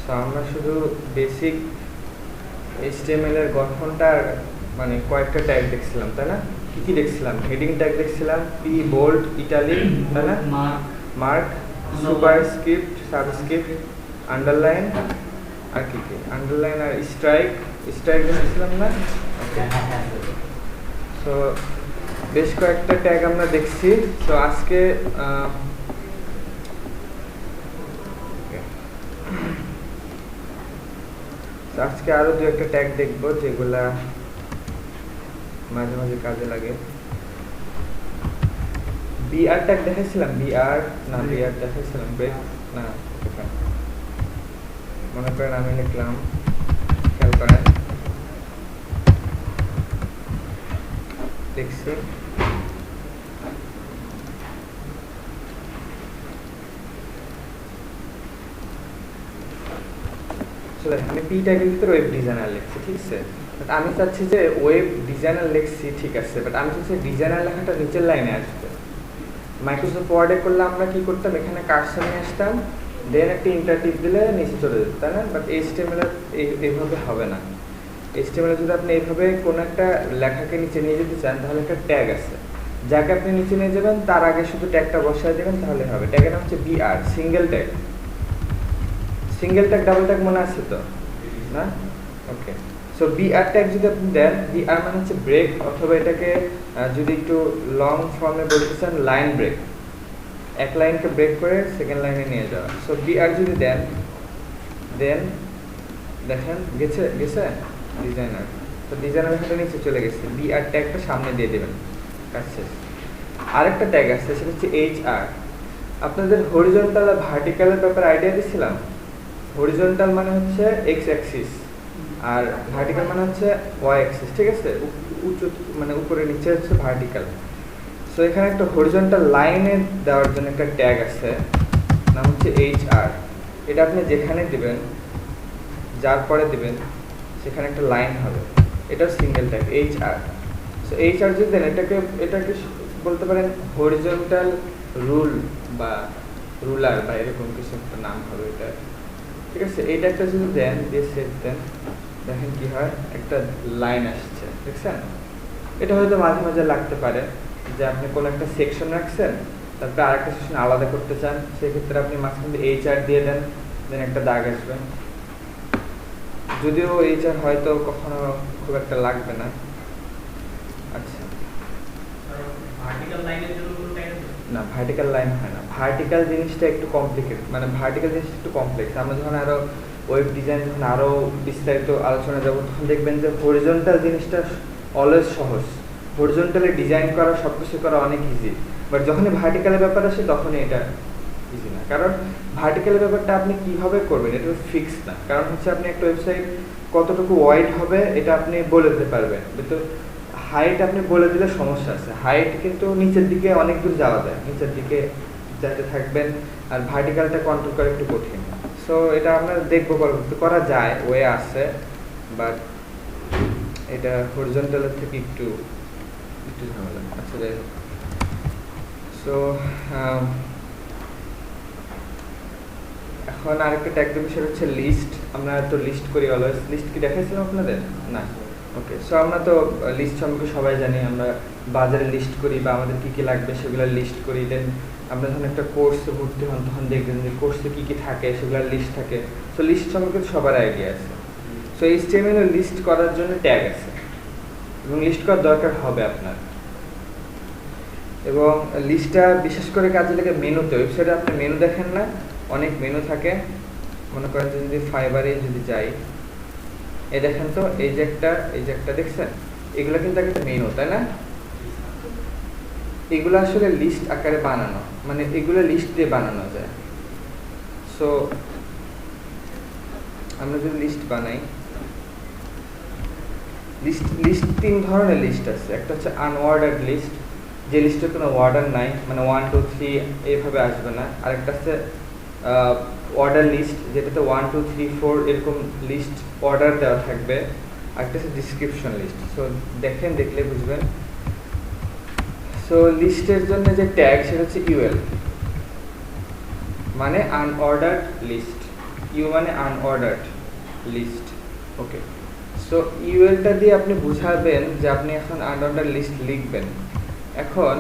So আমরা শুধু basic HTML এর গঠনটার মানে কয়েকটা ট্যাগ দেখছিলাম, তাই না? কি কি দেখছিলাম? হেডিং ট্যাগ দেখছিলাম, পি, বোল্ড, ইটালিক, তাই না? মার্ক, সুপারস্ক্রিপ্ট, সাবস্ক্রিপ্ট, আন্ডারলাইন, আর কি কি? আন্ডারলাইন আর স্ট্রাইক দেখছিলাম না? সো বেশ কয়েকটা ট্যাগ আমরা দেখছি। তো আজকে আরো দু একটা ট্যাগ দেখবো যেগুলা মাঝে মাঝে কাজে লাগে। বিআর ট্যাগ দেখাইছিলাম, বিআর দেখাইছিলাম, ব্রেক না, মনে করেন আমি লিখলাম, খেয়াল করেন দেখছি আমি পি ট্যাগের ভিতরে ওয়েব ডিজাইনার লিখছি, ঠিক আছে? বাট আমি চাচ্ছি যে ওয়েব ডিজাইনার লিখছি, ঠিক আছে, বাট আমি চাচ্ছি ডিজাইনার লেখাটা নিচের লাইনে আসবে। মাইক্রোসফট ওয়ার্ডে করলে আমরা কি করতাম, এখানে কার্সর নিয়ে আসতাম, দেন একটা ইন্টারটিভ দিলে নিচে চলে যেত, তাই না? বাট HTML এইভাবে হবে না। HTML যদি আপনি এইভাবে কোনো একটা লেখাকে নিচে নিয়ে যেতে চান, তাহলে একটা ট্যাগ আছে, যাকে আপনি নিচে নিয়ে যাবেন, তার আগে শুধু ট্যাগটা বসায় দেবেন, তাহলে হবে। ট্যাগের নাম হচ্ছে BR, single tag. Single tag, double tag মনে আছে তো না? ওকে, সো বিআর ট্যাগ যদি আপনি দেন, বিআর মানে হচ্ছে ব্রেক, অথবা এটাকে যদি একটু লং ফর্মে বলতে চান, লাইন ব্রেক। এক লাইনকে ব্রেক করে সেকেন্ড লাইনে নিয়ে যাওয়া। সো বিআর যদি দেন, দেন দেখেন গেছে ডিজাইনার, তো ডিজাইনার এখানে নিচে চলে গেছে, বিআর ট্যাগটা সামনে দিয়ে দেবেন, কাজ শেষ। আরেকটা ট্যাগ আছে, সেটা হচ্ছে HR। আপনাদের হরিজন্টাল আর ভার্টিক্যালের ব্যাপারে আইডিয়া দিছিলাম। হরিজন্টাল মানে হচ্ছে এক্স অ্যাক্সিস, আর ভার্টিক্যাল মানে হচ্ছে ওয়াই অ্যাক্সিস, ঠিক আছে? উঁচু মানে উপরে নিচে হচ্ছে ভার্টিক্যাল। সো এখানে একটা হরিজন্টাল লাইনে দেওয়ার জন্য একটা ট্যাগ আছে, নাম হচ্ছে HR। এটা আপনি যেখানে দিবেন, যার পরে দিবেন, সেখানে একটা লাইন হবে, এটা single tag HR। So HR যদি দেন, এটাকে বলতে পারেন হরিজন্টাল রুল বা রুলার বা এরকম কিছু একটা নাম হবে এটা, ঠিক আছে? এইটা একটা যদি দেন, দিয়ে সেভ দেন, দেখেন কি হয়, একটা লাইন আসছে, দেখছেন? এটা হয়তো মাঝে মাঝে লাগতে পারে যে আপনি কোনো একটা সেকশন রাখছেন, তারপরে আরেকটা সেকশন আলাদা করতে চান, সেক্ষেত্রে আপনি মাঝখানে HR দিয়ে দেন, দেন একটা দাগ আসবে। যদিও HR হয়তো কখনো খুব একটা লাগবে না। আচ্ছা, না, ভার্টিক্যাল লাইন হয় না। ভার্টিক্যাল জিনিসটা একটু কমপ্লিকেট, মানে ভার্টিক্যাল জিনিসটা একটু কমপ্লেক্স। আমরা যখন আরো ওয়েব ডিজাইন যখন আরো বিস্তারিত আলোচনা যাব, তখন দেখবেন যে হরিজন্টাল জিনিসটা অলওয়েজ সহজ, হরিজন্টালে ডিজাইন করা, সবকিছু করা অনেক ইজি। বাট যখনই ভার্টিক্যালের ব্যাপার আসে, তখনই এটা ইজি না। কারণ ভার্টিক্যালের ব্যাপারটা আপনি কিভাবে করবেন, এটা ফিক্স না। কারণ হচ্ছে আপনি একটা ওয়েবসাইট কতটুকু ওয়াইড হবে, এটা আপনি বলে দিতে পারবেন, কিন্তু হাইট আপনি বলে দিলে সমস্যা আছে। হাইট কিন্তু নিচের দিকে অনেক দূর যাওয়া যায়, নিচের দিকে যাতে থাকবেন, আর ভার্টিক্যালটা কন্ট্রোল করা একটু কঠিন। সো এটা আমরা দেখবো, পরবর্তী করা যায়, ওয়ে আছে, বাট এটা হরিজন্টালের থেকে একটু ঝামেলা। আচ্ছা, যাই হোক। সো এখন আরেকটা ট্যাগ দেবো, সেটা হচ্ছে লিস্ট। আমরা তো লিস্ট করি অলওয়েজ। লিস্ট কি দেখাইছিলাম আপনাদের? না। ওকে, সো আমরা তো লিস্ট সম্পর্কে সবাই জানি। আমরা বাজারে লিস্ট করি, বা আমাদের কী কী লাগবে সেগুলো লিস্ট করি। দেন আমরা যখন একটা কোর্সে ভর্তি হন, তখন দেখবেন যে কোর্সে কী কী থাকে, সেগুলোর লিস্ট থাকে। সো লিস্ট সম্পর্কে সবার আইডিয়া আছে। সো HTML লিস্ট করার জন্য ট্যাগ আছে, এবং লিস্ট করার দরকার হবে আপনার। এবং লিস্টটা বিশেষ করে কাজে লাগে মেনুতে। ওয়েবসাইটে আপনি মেনু দেখেন না, অনেক মেনু থাকে। মনে করেন যে যদি ফাইবারে যদি যাই, এই দেখেন তো, এই যে একটা দেখছেন, এগুলো কিন্তু একটা মেনু, তাই না? এগুলো আসলে লিস্ট আকারে বানানো, মানে এগুলো লিস্ট দিয়ে বানানো যায়। সো আমরা যদি লিস্ট বানাই, লিস্ট 3 ধরনের লিস্ট আছে। একটা হচ্ছে আনওয়ার্ডার লিস্ট, যে লিস্টে কোনো ওয়ার্ডার নাই, মানে 1 2 3 এইভাবে আসবে না। আরেকটা আছে অর্ডার লিস্ট, যেটাতে 1 2 3 4 এরকম লিস্ট অর্ডার দেওয়া থাকবে। আরেকটা আছে ডিসক্রিপশন লিস্ট। সো দেখলে বুঝবেন। সো লিস্টের জন্য যে ট্যাগ, সেটা হচ্ছে UL, মানে আনঅর্ডার্ড লিস্ট। ইউ মানে আনঅর্ডার্ড লিস্ট। ওকে, সো ইউএলটা দিয়ে আপনি বুঝাবেন যে আপনি এখন আনঅর্ডার লিস্ট লিখবেন। এখন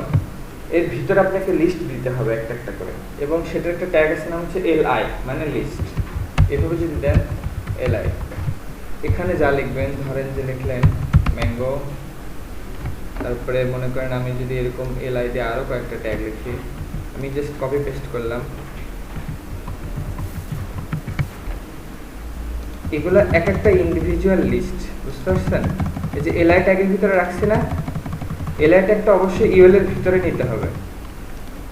এর ভিতরে আপনাকে লিস্ট দিতে হবে একটা একটা করে, এবং সেটার একটা ট্যাগ আছে, নাম হচ্ছে এলআই মানে লিস্ট। এভাবে যদি দেন এলআই, এখানে যা লিখবেন, ধরেন যে লিখলেন ম্যাঙ্গো, তারপরে মনে করেন আমি যদি এরকম এলআই দিয়ে আরও কয়েকটা ট্যাগ লিখি, আমি জাস্ট কপি পেস্ট করলাম, এগুলো এক একটা ইন্ডিভিজুয়াল লিস্ট, বুঝতে পারছেন? এই যে এলআই ট্যাগের ভিতরে রাখছি না, এলআই ট্যাগটা অবশ্যই ইউএল এর ভিতরে নিতে হবে।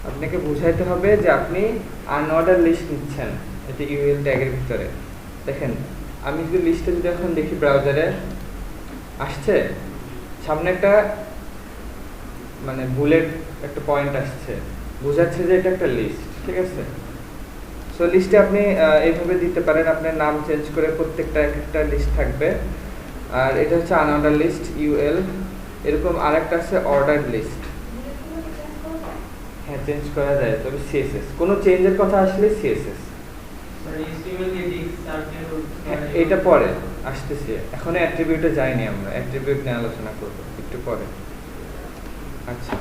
আপনাকে বুঝাইতে হবে যে আপনি আনঅর্ডার লিস্ট নিচ্ছেন এটা ইউএল ট্যাগের ভিতরে। দেখেন আমি যদি লিস্টে যদি এখন দেখি ব্রাউজারে আসছে, সামনে একটা মানে বুলেট একটা পয়েন্ট আসছে, বোঝাচ্ছে যে এটা একটা লিস্ট, ঠিক আছে? সো লিস্টে আপনি এইভাবে দিতে পারেন, আপনার নাম চেঞ্জ করে প্রত্যেকটা একটা লিস্ট থাকবে। আর এটা হচ্ছে আনঅর্ডার লিস্ট ইউএল। এরকম আরেকটা আছে অর্ডার লিস্ট। হ্যাঁ, চেঞ্জ করা যায়, তবে সিএসএস কোনো চেঞ্জের কথা আসলে সিএসএস। এটা পরে আসতেছে, এখন অ্যাট্রিবিউটে যাইনি, আমরা অ্যাট্রিবিউট নিয়ে আলোচনা করব একটু পরে। আচ্ছা,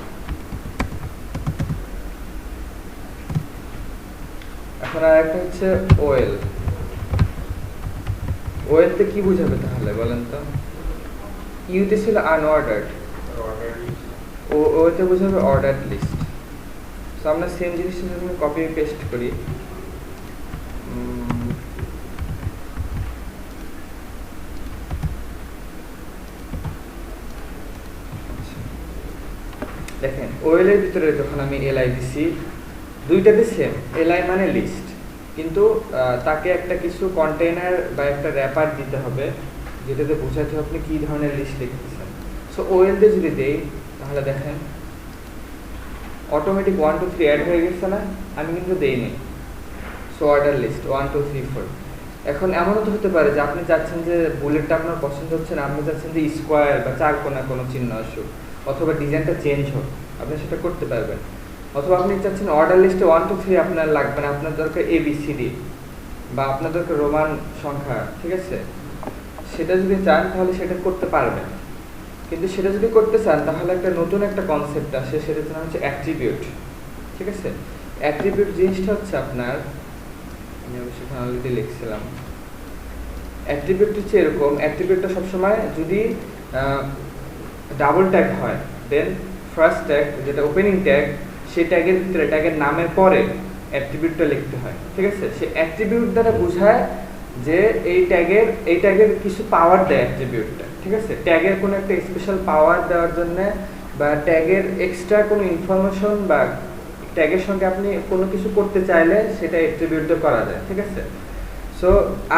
এখন আর একটা হচ্ছে ওএল। ওএল তে কি বুঝাবে তাহলে বলেন তো? ইউতে ছিল আনঅর্ডার্ড, ওতে বুঝাবে অর্ডার্ড লিস্ট। সো আমরা সেম জিনিসটা যদি কপি পেস্ট করি, দেখেন ওএল এর ভিতরে যখন আমি এলআই দিছি, দুইটাতে সেম, এলআই মানে লিস্ট, কিন্তু তাকে একটা কিছু কন্টেইনার বা একটা র্যাপার দিতে হবে যেটাতে বোঝাতে হবে আপনি কি ধরনের লিস্ট লিখতেছেন। সো ওএল দিয়ে যদি দেই তাহলে দেখেন অটোমেটিক 1 2 3 অ্যাড হয়ে গেছে না? আমি কিন্তু দেইনি। So order list 1 2 3 4। এখন এমনও তো হতে পারে যে আপনি চাচ্ছেন যে বুলেটটা আপনার পছন্দ হচ্ছে না, আপনি চাচ্ছেন যে স্কোয়ার বা চার কোণা কোনো চিহ্ন আসুক, অথবা ডিজাইনটা চেঞ্জ হোক, আপনি সেটা করতে পারবেন। অথবা আপনি চাচ্ছেন অর্ডার লিস্টে 1 2 3 আপনার লাগবে না, আপনার দরকার ABCD বা আপনার দরকার রোমান সংখ্যা, ঠিক আছে? সেটা যদি চান তাহলে সেটা করতে পারবেন। কিন্তু সেটা যদি করতে চান তাহলে একটা নতুন একটা কনসেপ্ট আসে, সেটার নাম হচ্ছে অ্যাট্রিবিউট, ঠিক আছে? অ্যাট্রিবিউট জিনিসটা হচ্ছে আপনার, আমি অবশ্যই অলরেডি লিখছিলাম, অ্যাট্রিবিউট হচ্ছে এরকম, অ্যাট্রিবিউটটা সবসময় যদি ডাবল ট্যাগ হয়, দেন ফার্স্ট ট্যাগ যেটা ওপেনিং ট্যাগ, সেই ট্যাগের ভিতরে ট্যাগের নামের পরে অ্যাট্রিবিউটটা লিখতে হয়, ঠিক আছে? সে অ্যাট্রিবিউট দ্বারা বোঝায় যে এই ট্যাগের কিছু পাওয়ার দেয় অ্যাট্রিবিউটটা, ঠিক আছে? ট্যাগের কোনো একটা স্পেশাল পাওয়ার দেওয়ার জন্য বা ট্যাগের এক্সট্রা কোনো ইনফরমেশন বা ট্যাগের সঙ্গে আপনি কোনো কিছু করতে চাইলে সেটা অ্যাট্রিবিউটে করা যায়, ঠিক আছে? সো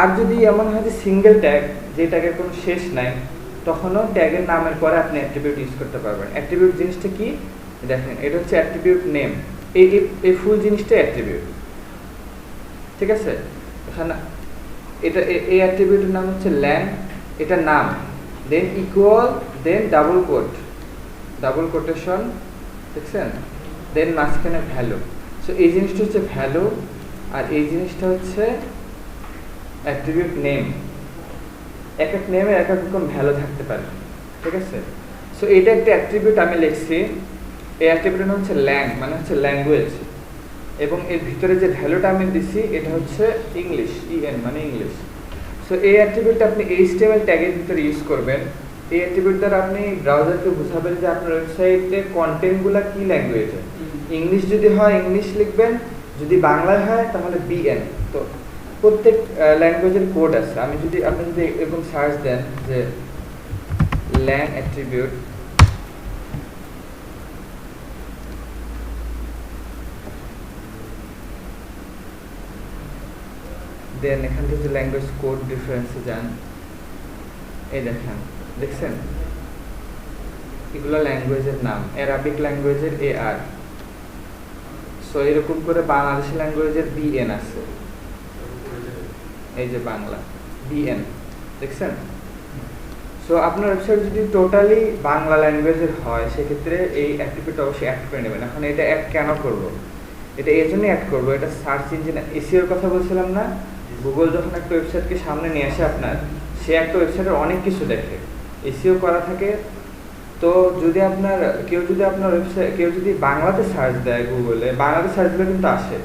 আর যদি এমন হয় যে সিঙ্গেল ট্যাগ, যে ট্যাগের কোনো শেষ নাই, তখনও ট্যাগের নামের পরে আপনি অ্যাট্রিবিউট ইউজ করতে পারবেন। অ্যাট্রিবিউট জিনিসটা কি দেখেন, এটা হচ্ছে অ্যাট্রিবিউট নেম, এই ফুল জিনিসটা অ্যাট্রিবিউট, ঠিক আছে? এখানে এটা এই অ্যাট্রিবিউটের নাম হচ্ছে ল্যাং, এটা নাম, দেন ইকুয়াল, দেন ডাবল কোটেশন, দেখছেন? দেন মাঝখানে ভ্যালু। সো এই জিনিসটা হচ্ছে ভ্যালু, আর এই জিনিসটা হচ্ছে অ্যাট্রিবিউট নেম। এক এক নেমে এক এক রকম ভ্যালু থাকতে পারে, ঠিক আছে? সো এটা একটা অ্যাট্রিবিউট আমি লিখছি, এই অ্যাট্রিবিউটের নাম হচ্ছে ল্যাং, মানে হচ্ছে ল্যাঙ্গুয়েজ, এবং এর ভিতরে যে ভ্যালুটা আমি দিছি এটা হচ্ছে ইংলিশ, EN মানে ইংলিশ। সো এই অ্যাট্রিবিউটটা আপনি HTML ট্যাগের ভিতরে ইউজ করবেন। এই অ্যাট্রিবিউট দ্বারা আপনি ব্রাউজারকে বোঝাবেন যে আপনার ওয়েবসাইটের কন্টেন্টগুলো কি ল্যাঙ্গুয়েজে। ইংলিশ যদি হয় ইংলিশ লিখবেন, যদি বাংলায় হয় তাহলে BN। তো প্রত্যেক ল্যাঙ্গুয়েজের কোড আছে। আপনি যদি এরকম সার্চ দেন যে ল্যাং অ্যাট্রিবিউট, দেন এখান থেকে ল্যাঙ্গুয়েজ কোড ডিফারেন্সে যান, এই দেখছেন এগুলো ল্যাঙ্গুয়েজের নাম, অ্যারাবিক ল্যাঙ্গুয়েজের AR। সো এরকম করে বাংলাদেশি ল্যাঙ্গুয়েজের BN আছে, এই যে বাংলা BN, দেখছেন? সো আপনার ওয়েবসাইট যদি টোটালি বাংলা ল্যাঙ্গুয়েজের হয় সেক্ষেত্রে এই অ্যাট্রিবিউট অবশ্যই অ্যাড করে নেবেন। এখন এটা অ্যাড কেন করব? এটা এই জন্যই অ্যাড করবো, এটা সার্চ ইঞ্জিন SEOর কথা বলছিলাম না, গুগল যখন একটা ওয়েবসাইটকে সামনে নিয়ে আসে আপনার, সে একটা ওয়েবসাইটের অনেক কিছু দেখে, এসইও করা থাকে। তো যদি আপনার আপনার ওয়েবসাইট যদি বাংলাতে সার্চ দেয় গুগলে, বাংলাতে সার্চ দিলে কিন্তু আসে,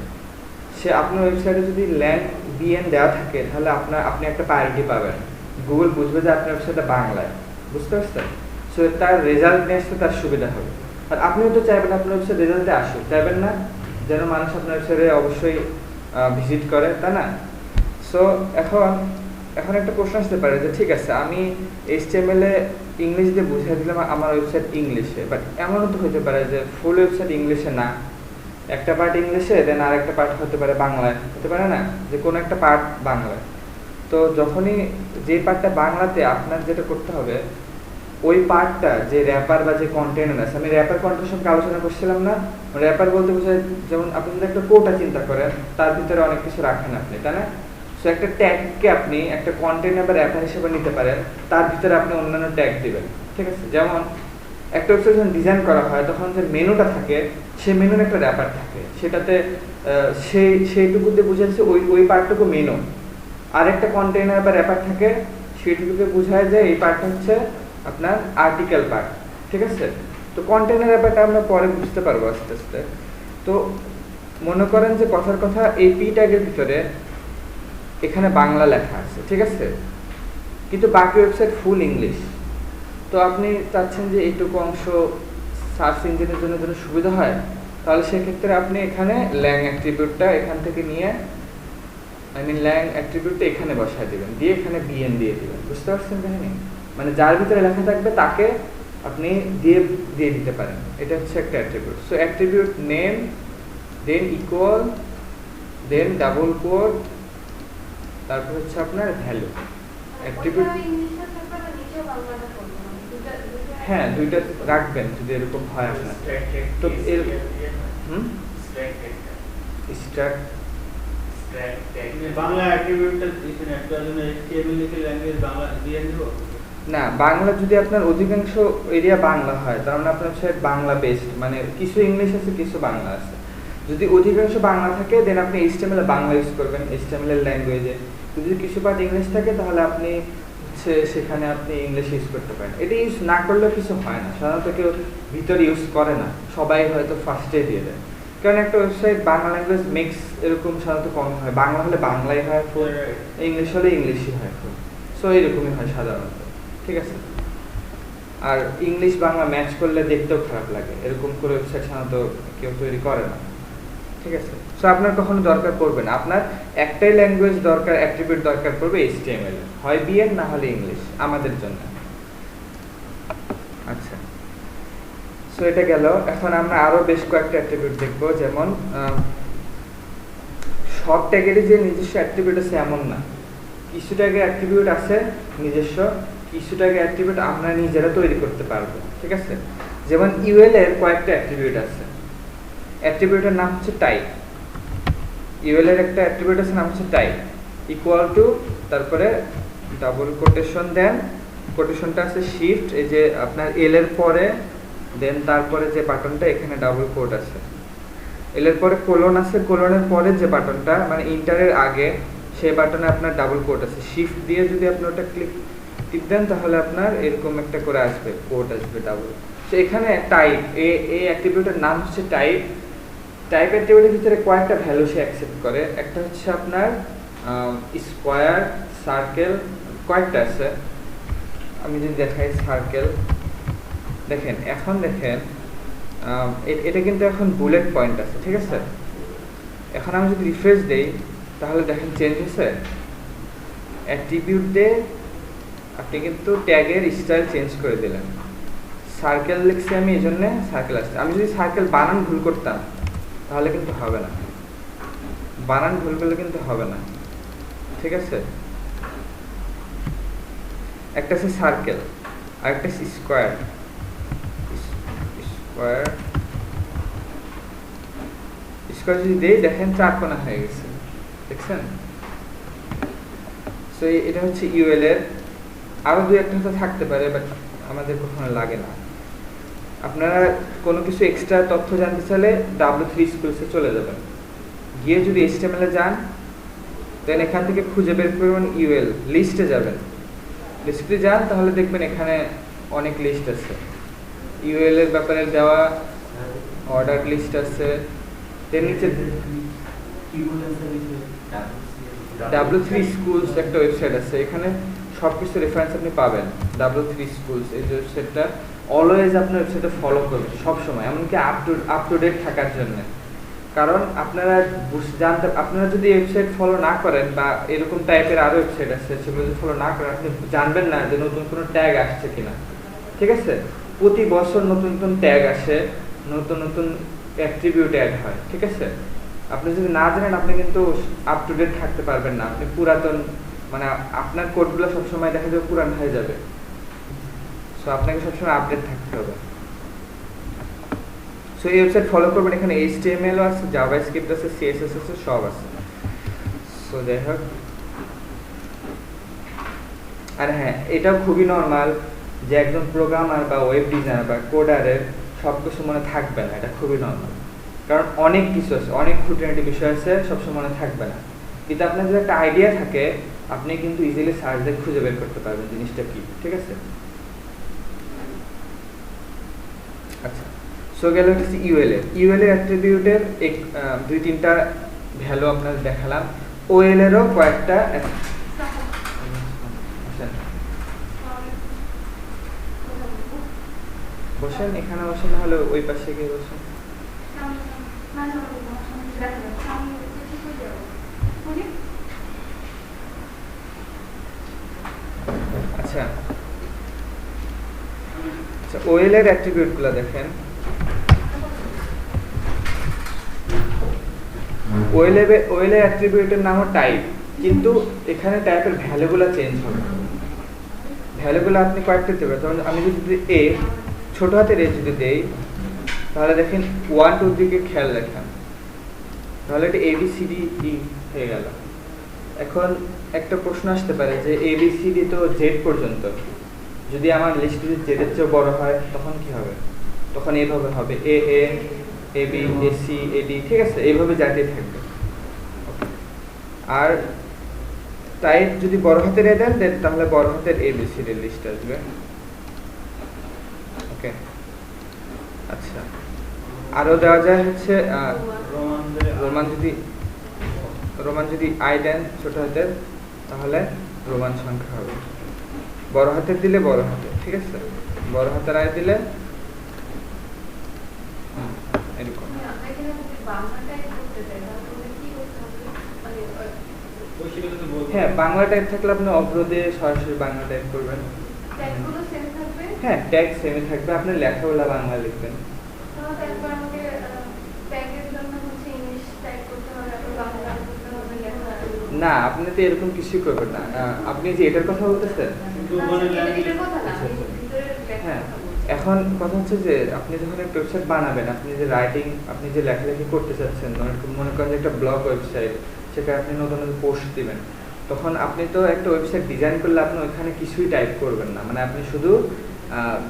সে আপনার ওয়েবসাইটে যদি ল্যাং বিএন দেওয়া থাকে তাহলে আপনি একটা প্রায়োরিটি পাবেন। গুগল বুঝবে যে আপনার ওয়েবসাইটটা বাংলায়, বুঝতে পারছেন? সো তার রেজাল্ট নিয়ে আসতে তার সুবিধা হবে। আর আপনিও তো চাইবেন আপনার ওয়েবসাইট রেজাল্টে আসুক, চাইবেন না যেন মানুষ আপনার ওয়েবসাইটে অবশ্যই ভিজিট করে, তাই না? সো এখন একটা প্রশ্ন আসতে পারে যে ঠিক আছে, আমি HTML এ ইংলিশ দিয়ে বুঝিয়ে দিলাম আমার ওয়েবসাইট ইংলিশে, বাট এমনও তো হতে পারে যে ফুল ওয়েবসাইট ইংলিশে না, একটা পার্ট ইংলিশে দেন আর একটা পার্ট হতে পারে বাংলায়, হতে পারে না যে কোনো একটা পার্ট বাংলায়। তো যখনই যে পার্টটা বাংলাতে, আপনার যেটা করতে হবে ওই পার্টটা যে র্যাপার বা যে কন্টেনার আছে, আমি র্যাপার কন্টেনার সম্পর্কে আলোচনা করছিলাম না? র্যাপার বলতে বোঝায় যেমন আপনি যদি একটা কোটা চিন্তা করেন, তার ভিতরে অনেক কিছু রাখেন আপনি, তাই না? সো একটা ট্যাগকে আপনি একটা কন্টেনার বা র্যাপার হিসেবে নিতে পারেন, তার ভিতরে আপনি অন্যান্য ট্যাগ দিবেন, ঠিক আছে? যেমন একটা ওয়েবসাইট যখন ডিজাইন করা হয় তখন যে মেনুটা থাকে, সেই মেনুর একটা র্যাপার থাকে, সেটাতে সেইটুকুতে বুঝাচ্ছে ওই পার্টটুকু মেনু। আর একটা কন্টেনার বা র্যাপার থাকে, সেইটুকুতে বোঝায় যে এই পার্টটা হচ্ছে আপনার আর্টিকেল পার্ট, ঠিক আছে? তো কন্টেনার র্যাপারটা আমরা পরে বুঝতে পারবো আস্তে আস্তে। তো মনে করেন যে কথার কথা এই পি ট্যাগের ভিতরে এখানে বাংলা লেখা আছে, ঠিক আছে, কিন্তু বাকি ওয়েবসাইট ফুল ইংলিশ। তো আপনি চাচ্ছেন যে এইটুকু অংশ সার্চ ইঞ্জিনের জন্য যেন সুবিধা হয়, তাহলে সেক্ষেত্রে আপনি এখানে ল্যাং অ্যাট্রিবিউটটা এখান থেকে নিয়ে ল্যাং অ্যাট্রিবিউটটা এখানে বসায় দিবেন, দিয়ে এখানে বিএন দিয়ে দিবেন। বুঝতে পারছেন কাহিনী? মানে যার ভিতরে লেখা থাকবে তাকে আপনি দিয়ে দিতে পারেন। এটা হচ্ছে একটা attribute. So attribute name, then equal, then double quote, তারপর হচ্ছে আপনার ভ্যালু। অ্যাট্রিবিউট হ্যাঁ দুইটা রাখবেন যদি এরকম হয় আপনার। তো এর স্ট্যাক বাংলা অ্যাট্রিবিউটটা দিবেন, একটা জন্য HTML লিখে ল্যাঙ্গুয়েজ বাংলা দিয়ে দেব না। বাংলা যদি আপনার অধিকাংশ এরিয়া বাংলা হয়, তার মানে আপনার সাথে বাংলা বেসড, মানে কিছু ইংলিশ আছে কিছু বাংলা আছে। যদি অধিকাংশ বাংলা থাকে দেন আপনি HTML বাংলা ইউজ করবেন, HTML এর ল্যাঙ্গুয়েজে। যদি কিছু পার্ট ইংলিশ থাকে তাহলে আপনি সেখানে আপনি ইংলিশ ইউজ করতে পারেন। এটা ইউজ না করলেও কিছু হয় না, সাধারণত কেউ ভিতরে ইউজ করে না, সবাই হয়তো ফার্স্টে দিয়ে দেয়। কারণ একটা ওয়েবসাইট বাংলা ল্যাঙ্গুয়েজ মিক্স এরকম সাধারণত কম হয়, বাংলা হলে বাংলাই হয় ফুল, ইংলিশ হলে ইংলিশই হয় ফুল। সো এরকমই হয় সাধারণত, ঠিক আছে? আর ইংলিশ বাংলা ম্যাচ করলে দেখতেও খারাপ লাগে, এরকম করে ওয়েবসাইট সাধারণত কেউ তৈরি করে না, ঠিক আছে? সো আপনার কখনো দরকার পড়বে না, আপনার একটাই ল্যাঙ্গুয়েজ দরকার, অ্যাট্রিবিউট দরকার পড়বে HTML, হয় বিএন না হলে ইংলিশ আমাদের জন্য। আচ্ছা, সো এটা গেল। এখন আমরা আরো বেশ কয়েকটা অ্যাট্রিবিউট দেখব, যেমন সব ট্যাগেরই যে নিজস্ব অ্যাট্রিবিউট আছে এমন না। কিছু ট্যাগের অ্যাট্রিবিউট আছে নিজস্ব, কিছু ট্যাগের অ্যাট্রিবিউট আমরা নিজেরা তৈরি করতে পারবো, ঠিক আছে? যেমন ইউএল এর কয়েকটা অ্যাট্রিবিউট আছে। অ্যাট্রিবিউটের নাম হচ্ছে টাইপ। ইউএল এর একটা অ্যাট্রিবিউট আছে নাম হচ্ছে টাইপ, ইকুয়াল টু, তারপরে ডাবল কোটেশন, দেন কোটেশনটা আছে শিফট, এই যে আপনার এল এর পরে, দেন তারপরে যে বাটনটা এখানে ডাবল কোট আছে, এল এর পরে কোলন আছে, কোলনের পরে যে বাটনটা মানে ইন্টারের আগে সেই বাটনে আপনার ডাবল কোট আছে। শিফট দিয়ে যদি আপনি ওটা টিপ দেন তাহলে আপনার এরকম একটা করে আসবে, কোট আসবে ডাবল। তো এখানে টাইপ, এই অ্যাট্রিবিউটের নাম হচ্ছে টাইপ। টাইপ অ্যাট্রিবিউটের ভিতরে কয়েকটা ভ্যালু সে অ্যাকসেপ্ট করে। একটা হচ্ছে আপনার স্কোয়ার, সার্কেল, কয়েকটা আছে। আমি যদি দেখাই সার্কেল, দেখেন এখন দেখেন এটা কিন্তু এখন বুলেট পয়েন্ট আছে, ঠিক আছে? এখন আমি যদি রিফ্রেশ দেই তাহলে দেখেন চেঞ্জ হয়েছে। অ্যাট্রিবিউট দিয়ে আপনি কিন্তু ট্যাগের স্টাইল চেঞ্জ করে দিলেন। সার্কেল লিখছি আমি, এই জন্য সার্কেল আসছে। আমি যদি সার্কেল বানান ভুল করতাম তাহলে কিন্তু হবে না, বানান ভুল করলে কিন্তু হবে না, ঠিক আছে? একটা আছে সার্কেল আর একটা স্কোয়ার। স্কোয়ার যদি দেই দেখেন চার কোণা হয়ে গেছে, দেখছেন? সো এটা হচ্ছে ইউএল এর। আরো দুই একটা হয়তো থাকতে পারে, বাট আমাদের কখনো লাগে না। আপনারা কোনো কিছু এক্সট্রা তথ্য জানতে চাইলে W3 স্কুলসে চলে যাবেন, গিয়ে যদি HTML এ যান দেন এখান থেকে খুঁজে বের করবেন ইউএল, লিস্টে যাবেন, লিস্টে যান তাহলে দেখবেন এখানে অনেক লিস্ট আছে, ইউএল এর ব্যাপারে দেওয়া অর্ডার লিস্ট আছে। দেন নিচে W3 স্কুলস একটা ওয়েবসাইট আছে, এখানে সবকিছু রেফারেন্স আপনি পাবেন। W3 স্কুলস এই যে ওয়েবসাইটটা অলওয়েজ আপনার ওয়েবসাইটে ফলো করবেন সব সময়, এমনকি আপ টু ডেট থাকার জন্য। কারণ আপনারা আপনারা যদি ওয়েবসাইট ফলো না করেন বা এরকম টাইপের আরো ওয়েবসাইট আছে সেগুলো যদি ফলো না করেন, আপনি জানবেন না যে নতুন কোনো ট্যাগ আসছে কিনা। ঠিক আছে, প্রতি বছর নতুন নতুন ট্যাগ আসে, নতুন নতুন অ্যাট্রিবিউট অ্যাড হয়। ঠিক আছে, আপনি যদি না জানেন আপনি কিন্তু আপ টু ডেট থাকতে পারবেন না, আপনি পুরাতন মানে আপনার কোডগুলো সবসময় দেখা যাবে পুরান হয়ে যাবে। সো আপনাকে সবসময় আপডেট থাকতে হবে। সো এই ওয়েবসাইট ফলো করবেন, এখানে HTML আছে, জাভাস্ক্রিপ্ট আছে, CSS আছে, সব আছে। সো যাই হোক, আর হ্যাঁ এটাও খুবই নর্মাল যে একজন প্রোগ্রামার বা ওয়েব ডিজাইনার বা কোডারের সব কিছু মনে থাকবে না, এটা খুবই নর্মাল। কারণ অনেক কিছু আছে, অনেক খুঁটিনাটি বিষয় আছে, সবসময় মনে থাকবে না। কিন্তু আপনার যদি একটা আইডিয়া থাকে আপনি কিন্তু ইজিলি সার্চ দিয়ে খুঁজে বের করতে পারবেন জিনিসটা কি। ঠিক আছে, আচ্ছা সো গেল হচ্ছে ইউএল এর অ্যাট্রিবিউটের দুই তিনটা ভ্যালু আপনাদের দেখালাম। ওএল এরও কয়েকটা বসেন, এখানে বসেন, না হলে ওই পাশে গিয়ে বসেন। আচ্ছা আচ্ছা, ওএল এর অ্যাট্রিবিউটগুলো দেখেন। ওএল এর অ্যাট্রিবিউটের নাম টাইপ, কিন্তু এখানে টাইপের ভ্যালুগুলো চেঞ্জ হবে। ভ্যালুগুলো আপনি কয়েকটা দেবেন, যেমন আমি যদি এ ছোট হাতের এ যদি দেই তাহলে দেখেন 1 2 দিকে খেয়াল রাখেন, তাহলে এটা ABCD E হয়ে গেল। এখন একটা প্রশ্ন আসতে পারে যে ABCD তো Z পর্যন্ত, যদি আমার লিস্ট যদি Z এর চেয়ে বড় হয় তখন কি হবে? তখন এইভাবে হবে AA AB AC AD, ঠিক আছে, এইভাবে যাতে থাকবে। আর টাইপ যদি বড় হাতের এ দেন তাহলে বড় হাতের ABCD এর লিস্ট আসবে। ওকে, আচ্ছা আরো দেওয়া যায় হচ্ছে রোমান যদি আই দেন ছোট হাতের তাহলে রোমান সংখ্যা হবে, বড় হাতের দিলে বড় হাতের। ঠিক আছে, বড় হাতের আই দিলে এরকম। হ্যাঁ, বাংলা টাইপ থাকলে আপনি অবরোধে সরাসরি বাংলা টাইপ করবেন। হ্যাঁ, ট্যাগ সেমই থাকবে, আপনি লেখাগুলো বাংলা লিখবেন। না, আপনি তো এরকম কিছুই করবেন না। আপনি যে এটার কথা বলতেছেন, হ্যাঁ, এখন কথা হচ্ছে যে আপনি যখন একটা ওয়েবসাইট বানাবেন, আপনি যে রাইটিং, আপনি যে লেখালেখি করতে চাচ্ছেন, মনে করেন যে একটা ব্লগ ওয়েবসাইট, সেটা আপনি নতুন নতুন পোস্ট দিবেন, তখন আপনি তো একটা ওয়েবসাইট ডিজাইন করলে আপনি ওইখানে কিছুই টাইপ করবেন না, মানে আপনি শুধু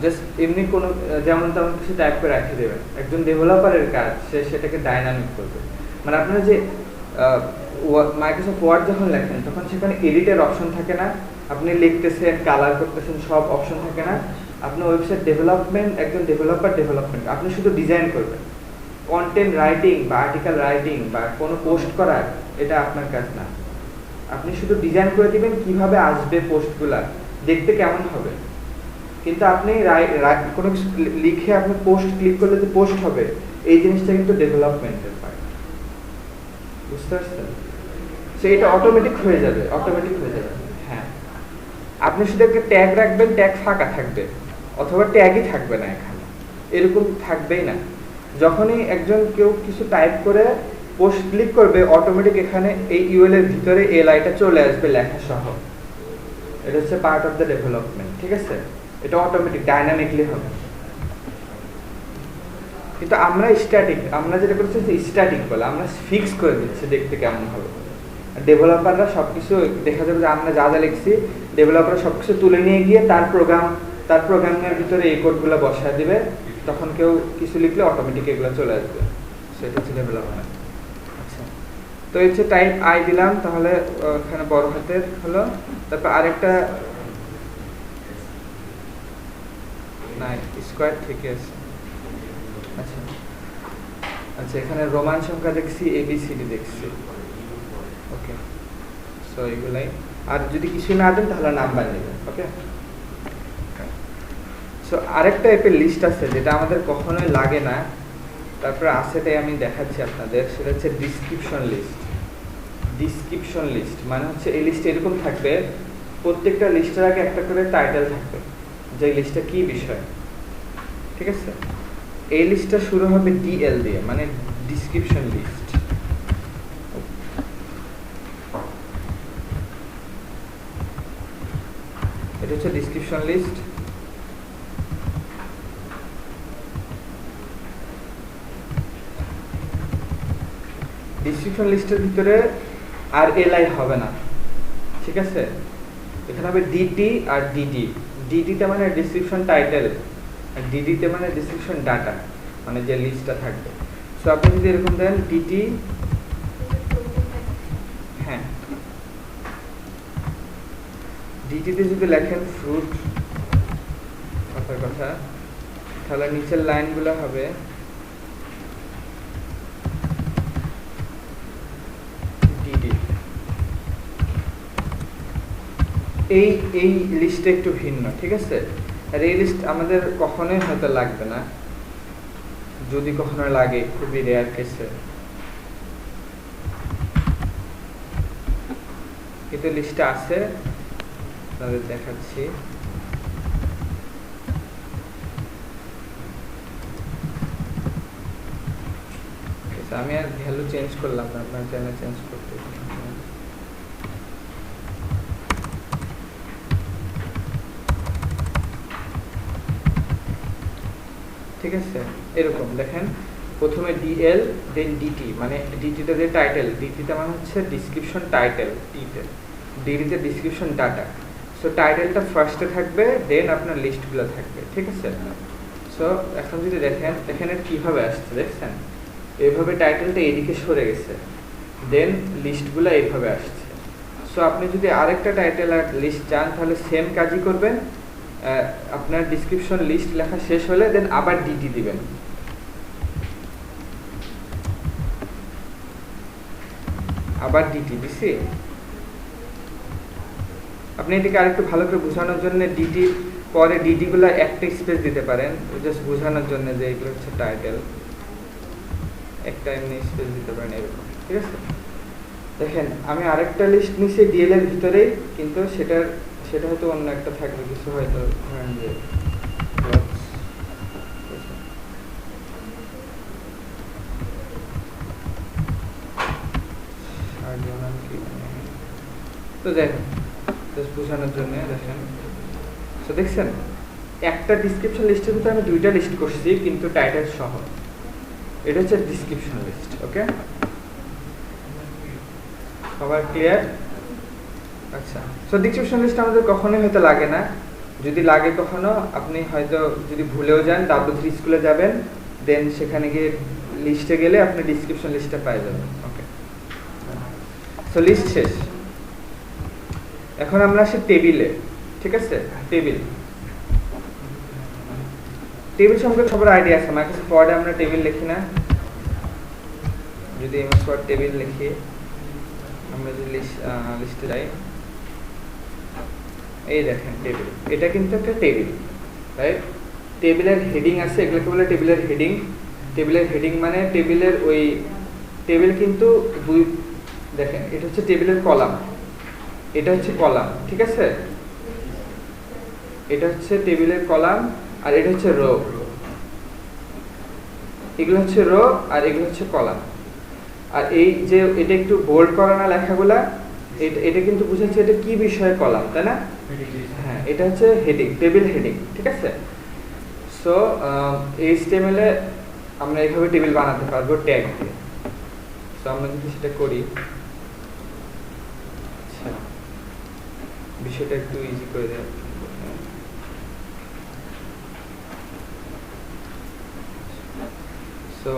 জাস্ট এমনি কোনো যেমন তেমন কিছু টাইপ করে রেখে দেবেন। একজন ডেভেলপারের কাজ, সে সেটাকে ডাইনামিক করবে। মানে আপনারা যে মাইক্রোসফট ওয়ার্ড যখন লেখেন তখন সেখানে এডিটের অপশন থাকে না, আপনি লিখতেছেন, কালার করতেছেন, সব অপশন থাকে না। আপনি ওয়েবসাইট ডেভেলপমেন্ট, একজন ডেভেলপমেন্ট, আপনি শুধু ডিজাইন করবেন। কন্টেন্ট রাইটিং বা আর্টিকেল রাইটিং বা কোনো পোস্ট করা, এটা আপনার কাজ না। আপনি শুধু ডিজাইন করে দিবেন কিভাবে আসবে পোস্টগুলা, দেখতে কেমন হবে। কিন্তু আপনি কোনো কিছু লিখে আপনি পোস্ট ক্লিক করলে যে পোস্ট হবে, এই জিনিসটা কিন্তু ডেভেলপমেন্টের পার্ট। বুঝতে পারছেন? সেটা অটোমেটিক হয়ে যাবে। হ্যাঁ, আপনি শুধু একটা ট্যাগ রাখবেন, ট্যাগ ফাঁকা থাকবে, অথবা ট্যাগই থাকবে না, এখানে এরকম থাকবেই না। যখনই একজন কেউ কিছু টাইপ করে পোস্ট ক্লিক করবে, অটোমেটিক এখানে এই ইউএল এর ভিতরে এলআইটা চলে আসবে লেখা সহ। এটা হচ্ছে পার্ট অফ দ্য ডেভেলপমেন্ট। ঠিক আছে, এটা অটোমেটিক ডাইনামিকলি হবে। কিন্তু আমরা যেটা করছি স্ট্যাটিক বলে, আমরা ফিক্স করে দিচ্ছি দেখতে কেমন হবে। ডেভেলপাররা সবকিছু দেখা যাবে যে আমরা যা যা লিখছি, ডেভেলপাররা সবকিছু তুলে নিয়ে গিয়ে তার প্রোগ্রামের ভিতরে এই কোডগুলো বসায় দিবে, তখন কেউ কিছু লিখলে অটোমেটিক এগুলো চলে আসবে। সেটা হচ্ছে ডেভেলপমেন্ট। আচ্ছা, তো এই যে টাইপ আই দিলাম, তাহলে এখানে বড় হাতের হলো। তারপর আরেকটা নাই, স্কোয়ার থেকে আছে। আচ্ছা আচ্ছা, এখানে রোমান সংখ্যা দেখছি, এবিসিডি দেখছি। ওকে, সো এগুলাই। আর যদি কিছু না দেন তাহলে নাম্বার নেবেন। ওকে, সো আরেকটা অ্যাপের লিস্ট আছে যেটা আমাদের কখনোই লাগে না, তারপরে আছেটাই আমি দেখাচ্ছি আপনাদের। সেটা হচ্ছে ডিসক্রিপশন লিস্ট। ডিসক্রিপশন লিস্ট মানে হচ্ছে এই লিস্টে এরকম থাকবে, প্রত্যেকটা লিস্টের আগে একটা করে টাইটেল থাকবে, যে লিস্টটা কি বিষয়। ঠিক আছে, এই লিস্টটা শুরু হবে ডিএল দিয়ে, মানে ডিসক্রিপশন লিস্ট। এটা হচ্ছে ডিসক্রিপশন লিস্ট। ডিসক্রিপশন লিস্টের ভিতরে আর এলআই হবে না, ঠিক আছে। এখানে হবে ডিটি আর ডিডি। ডিটিতে মানে ডিসক্রিপশন টাইটেল, আর ডিডিতে মানে ডিসক্রিপশন ডাটা, মানে যে লিস্টটা থাকবে। সো আপনি যদি এরকম দেন ডিটি, হ্যাঁ ডিটিতে যদি লেখেন ফ্রুট, কথার কথা, তাহলে নিচের লাইনগুলো হবে ডিডি। এই এই লিস্টটা একটু ভিন্ন, ঠিক আছে। আর এই লিস্ট আমাদের কখনোই হয়তো লাগবে না, যদি কখনো লাগে খুবই রেয়ার কেসে, কিন্তু লিস্টটা আছে, আপনাদের দেখাচ্ছি। আমি আর ভ্যালু চেঞ্জ করলাম না, আপনার চ্যানেল চেঞ্জ করতে। ঠিক আছে, এরকম দেখেন, প্রথমে ডিএল দেন ডিটি, মানে ডিটিতে যে টাইটেল, ডিটিতে মানে হচ্ছে ডিসক্রিপশন টাইটেল, টিতে ডিটিতে ডিসক্রিপশন ডাটা। সো টাইটেলটা ফার্স্টে থাকবে, দেন আপনার লিস্টগুলো থাকবে। ঠিক আছে, সো এখন যদি দেখেন এখানে কিভাবে আসছে, দেখছেন এইভাবে টাইটেলটা এদিকে সরে গেছে, দেন লিস্টগুলো এইভাবে আসছে। সো আপনি যদি আরেকটা টাইটেল আর লিস্ট চান তাহলে সেম কাজই করবেন। আপনার ডিসক্রিপশন লিস্ট লেখা শেষ হলে দেন আবার ডিটি দিবেন। আবার ডিটি দিছি। আপনি এটাকে আরেকটু ভালো করে বোঝানোর জন্য ডিটি পরে ডিটি গুলো একটা স্পেস দিতে পারেন, জাস্ট বোঝানোর জন্য যে এগুলো হচ্ছে টাইটেল, একটা এমনি স্পেস দিতে পারেন এরকম। ঠিক আছে, দেখেন আমি আরেকটা লিস্ট নিছি ডিএল এর ভিতরেই, কিন্তু সেটা হয়তো অন্য একটা থাকবে, কিছু হয়তো ধরেন যে তো দেখেন জাস্ট বোঝানোর জন্য দেখেন। তো দেখছেন একটা ডিসক্রিপশন লিস্টের ভিতরে আমি দুইটা লিস্ট করছি কিন্তু টাইটেল সহ। এটা হচ্ছে ডিসক্রিপশন লিস্ট। ওকে, সবার ক্লিয়ার? আচ্ছা, সো ডিসক্রিপশন লিস্ট আমাদের কখনোই হয়তো লাগে না। যদি লাগে কখনো, আপনি হয়তো যদি ভুলেও যান W3 স্কুলে যাবেন, দেন সেখানে গিয়ে লিস্টে গেলে আপনি ডিসক্রিপশন লিস্টটা পেয়ে যাবেন। ওকে, সো লিস্ট শেষ। এখন আমরা আসি টেবিলে। ঠিক আছে, টেবিল সম্পর্কে সবার আইডিয়া আছে। মাইক্রোসফট ওয়ার্ডে আমরা টেবিল লিখি না? যদি এমএস ওয়ার্ড টেবিল লিখি, আমরা যদি লিস্টে যাই, এই দেখেন টেবিল, এটা কিন্তু একটা টেবিল, রাইট? টেবিলের হেডিং আছে, এগুলোকে বলে টেবিলের হেডিং। টেবিলের হেডিং মানে টেবিলের ওই টেবিল কিন্তু দুই, দেখেন এটা হচ্ছে টেবিলের কলাম, এটা হচ্ছে কলাম। ঠিক আছে, এটা হচ্ছে টেবিলের কলাম আর এটা হচ্ছে রো। এগুলো হচ্ছে রো আর এগুলো হচ্ছে কলাম। আর এই যে এটা একটু বোল্ড করা না লেখাগুলা, এটা কিন্তু বুঝাচ্ছে এটা কি বিষয়ে কলাম, তাই না? হ্যাঁ, এটা হচ্ছে হেডিং, টেবিল হেডিং। ঠিক আছে, সো HTML এ আমরা এইভাবে টেবিল বানাতে পারবো ট্যাগ দিয়ে। সো আমরা যদি সেটা করি, আচ্ছা বিষয়টা একটু ইজি করে দেয়। সো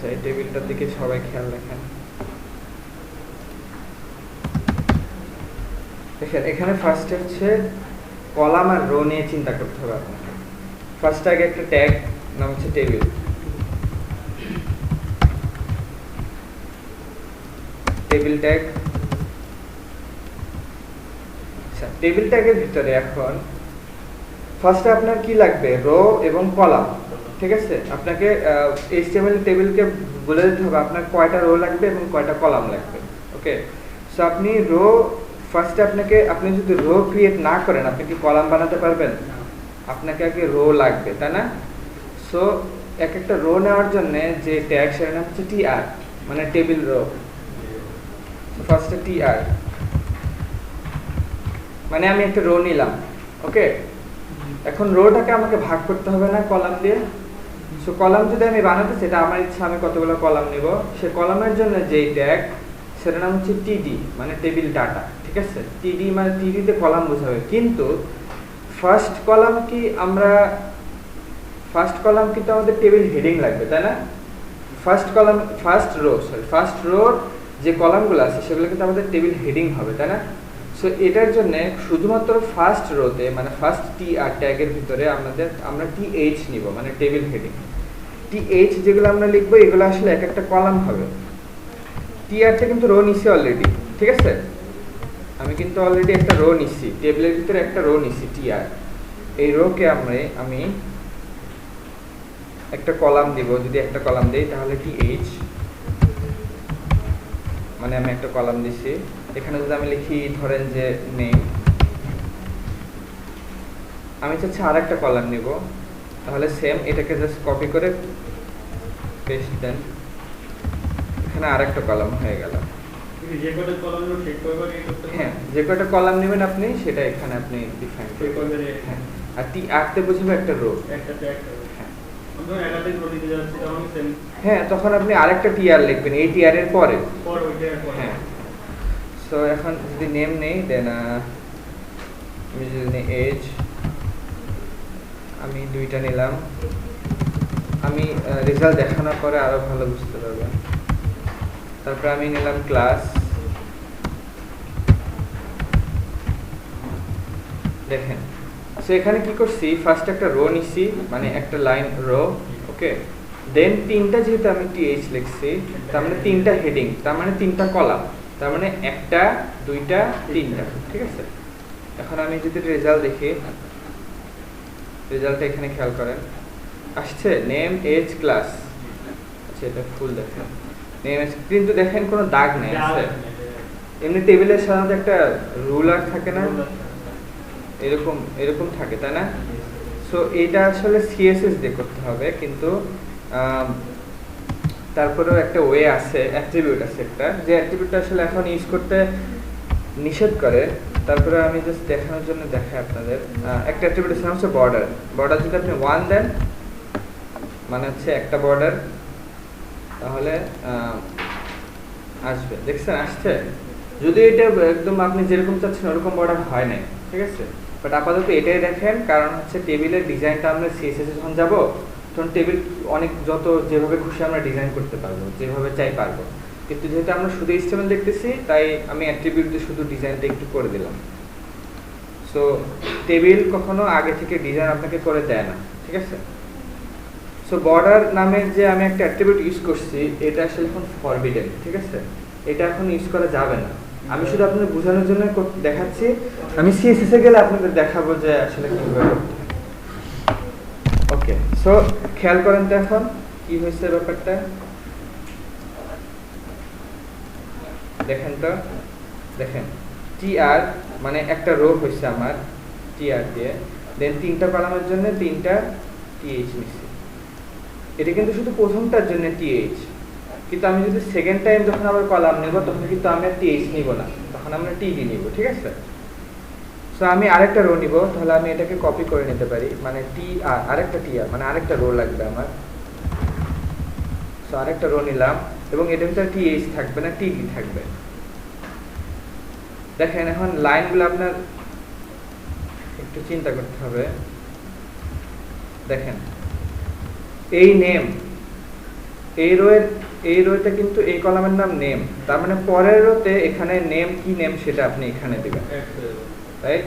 আচ্ছা, এই টেবিলটার দিকে সবাই খেয়াল রাখেন। দেখেন এখানে ফার্স্টে হচ্ছে কলাম আর রো নিয়ে চিন্তা করতে হবে আপনাকে। ফার্স্ট আগে একটা ট্যাগ নাম হচ্ছে টেবিল। Table tag. আচ্ছা, টেবিল ট্যাগের ভিতরে এখন ফার্স্টে আপনার কি লাগবে? রো এবং কলাম। ঠিক আছে, আপনাকে HTML টেবিলকে বলে দিতে হবে আপনার কয়টা রো লাগবে এবং কয়টা কলাম লাগবে। ওকে, সো আপনি রো ফার্স্টে আপনি যদি রো ক্রিয়েট না করেন আপনি কি কলাম বানাতে পারবেন? আপনাকে আগে রো লাগবে, তাই না? সো এক একটা রো নেওয়ার জন্য যে ট্যাগ সেটার নাম হচ্ছে tr, মানে টেবিল রো। ফার্স্টে tr মানে আমি একটা রো নিলাম। ওকে, এখন রোটাকে আমাকে ভাগ করতে হবে না কলাম দিয়ে? সো কলাম যদি আমি বানাতে সেটা আমার ইচ্ছা, আমি কতগুলো কলাম নিব। সে কলামের জন্য যেই ট্যাগ সেটার নাম হচ্ছে td, মানে টেবিল ডাটা। ঠিক আছে, td মানে td তে কলাম বোঝাবে। কিন্তু ফার্স্ট কলাম কিন্তু আমাদের টেবিল হেডিং লাগবে, তাই না? ফার্স্ট রোর যে কলামগুলো আছে সেগুলো কিন্তু আমাদের টেবিল হেডিং হবে, তাই না? সো এটার জন্য শুধুমাত্র ফার্স্ট রোতে মানে ফার্স্ট tr ট্যাগের ভিতরে আমরা th নিব, মানে টেবিল হেডিং। th যেগুলো আমরা লিখবো এগুলো আসলে এক একটা কলাম হবে। tr-টা কিন্তু রো নিছি অলরেডি। ঠিক আছে, আমি কিন্তু অলরেডি একটা রো নিছি, টেবিলের ভিতরে একটা রো নিছি tr। এই রোকে আমি একটা কলাম দিব। যদি একটা কলাম দেই তাহলে th, মানে আমি একটা কলাম দিছি। এখানে যদি আমি লিখি ধরেন যে নেম, আমি চাচ্ছি আর একটা কলাম নিব, তাহলে সেম এটাকে জাস্ট কপি করে পেস্ট দেন, এখানে আরেকটা কলাম হয়ে গেল। হ্যাঁ, যে কয়টা কলাম নেবেন আপনি সেটা এখানে আপনি ডিফাইন করবেন। হ্যাঁ, আর তে বুঝবে একটা রো। হ্যাঁ, তখন আপনি আরেকটা tr লিখবেন এই tr এর পরে। হ্যাঁ, সো এখন যদি নেম নেই দেন আমি যদি নেই এজ, আমি দুইটা নিলাম। আমি রেজাল্ট দেখানোর পরে আরো ভালো বুঝতে পারবেন। তারপর আমি নিলাম ক্লাস। দেখেন, সো এখানে কি করছি, ফার্স্ট একটা রো নিছি, মানে একটা লাইন রো। ওকে, দেন তিনটা, যেহেতু আমি th লিখছি তার মানে তিনটা হেডিং, তার মানে তিনটা কলাম, তার মানে একটা, দুইটা, তিনটা। ঠিক আছে, এখন আমি যদি রেজাল্ট দেখি, রেজাল্টটা এখানে খেয়াল করেন, আসছে নেম এজ ক্লাস। আচ্ছা, এটা ফুল দেখেন, নেম এজ, কিন্তু দেখেন কোনো দাগ নেই। আছে এমনি টেবিলের সাধারণত একটা রুলার থাকে না, এরকম থাকে, তাই না? সো এটা আসলে CSS দিয়ে করতে হবে, কিন্তু তারপরেও একটা ওয়ে আছে, অ্যাট্রিবিউট আছে একটা, যে অ্যাট্রিবিউটটা আসলে এখন ইউজ করতে নিষেধ করে। তারপরে আমি জাস্ট দেখানোর জন্য দেখাই আপনাদের। একটা অ্যাট্রিবিউট আছে হচ্ছে বর্ডার। বর্ডার যদি আপনি 1 দেন মানে হচ্ছে একটা বর্ডার, তাহলে আসবে। দেখছেন আসছে? যদি এটা একদম আপনি যেরকম চাচ্ছেন ওরকম বর্ডার হয় নাই। ঠিক আছে, বাট আপাতত এটাই দেখেন, কারণ হচ্ছে টেবিলের ডিজাইনটা আমরা CSS এ যখন যাব তখন টেবিল অনেক যেভাবে খুশি আমরা ডিজাইন করতে পারবো, যেভাবে চাই পারবো। কিন্তু যেহেতু আমরা শুধু HTML দেখতেছি তাই আমি অ্যাট্রিবিউট দিয়ে শুধু ডিজাইনটা একটু করে দিলাম। সো টেবিল কখনো আগে থেকে ডিজাইন আপনাকে করে দেয় না। ঠিক আছে, সো বর্ডার নামের যে আমি একটা অ্যাট্রিবিউট ইউজ করছি এটা আসলে এখন ফরবিডেন। ঠিক আছে, এটা এখন ইউজ করা যাবে না। আমি শুধু আপনাদের বোঝানোর জন্য দেখাচ্ছি, আমি CSS এ গেলে আপনাদের দেখাবো যে আসলে কিভাবে করতে হয়। ওকে, সো খেয়াল করেন তো এখন কি হয়েছে ব্যাপারটা, দেখেন তো। দেখেন tr মানে একটা রো হয়েছে আমার tr দিয়ে, দেন তিনটা কলামের জন্য তিনটা th নিছি। এটা কিন্তু শুধু প্রথমটার জন্য th, কিন্তু আমি যদি সেকেন্ড টাইম যখন আবার কলাম নেব তখন কিন্তু আমি আর th নিব না, তখন আমরা td নিব। ঠিক আছে, সো আমি আরেকটা রো নিব, তাহলে আমি এটাকে কপি করে নিতে পারি, মানে আরেকটা tr মানে আরেকটা রো লাগবে আমার। সো আরেকটা রো নিলাম এবং এটার ভিতরে th থাকবে না, td থাকবে। দেখেন এখন লাইনগুলো আপনার একটু চিন্তা করতে হবে। দেখেন এই নেম এই রোতে কিন্তু এই কলামের নাম নেম, তার মানে পরের রোতে এখানে নেম কি নেম সেটা আপনি এখানে দিবেন, রাইট?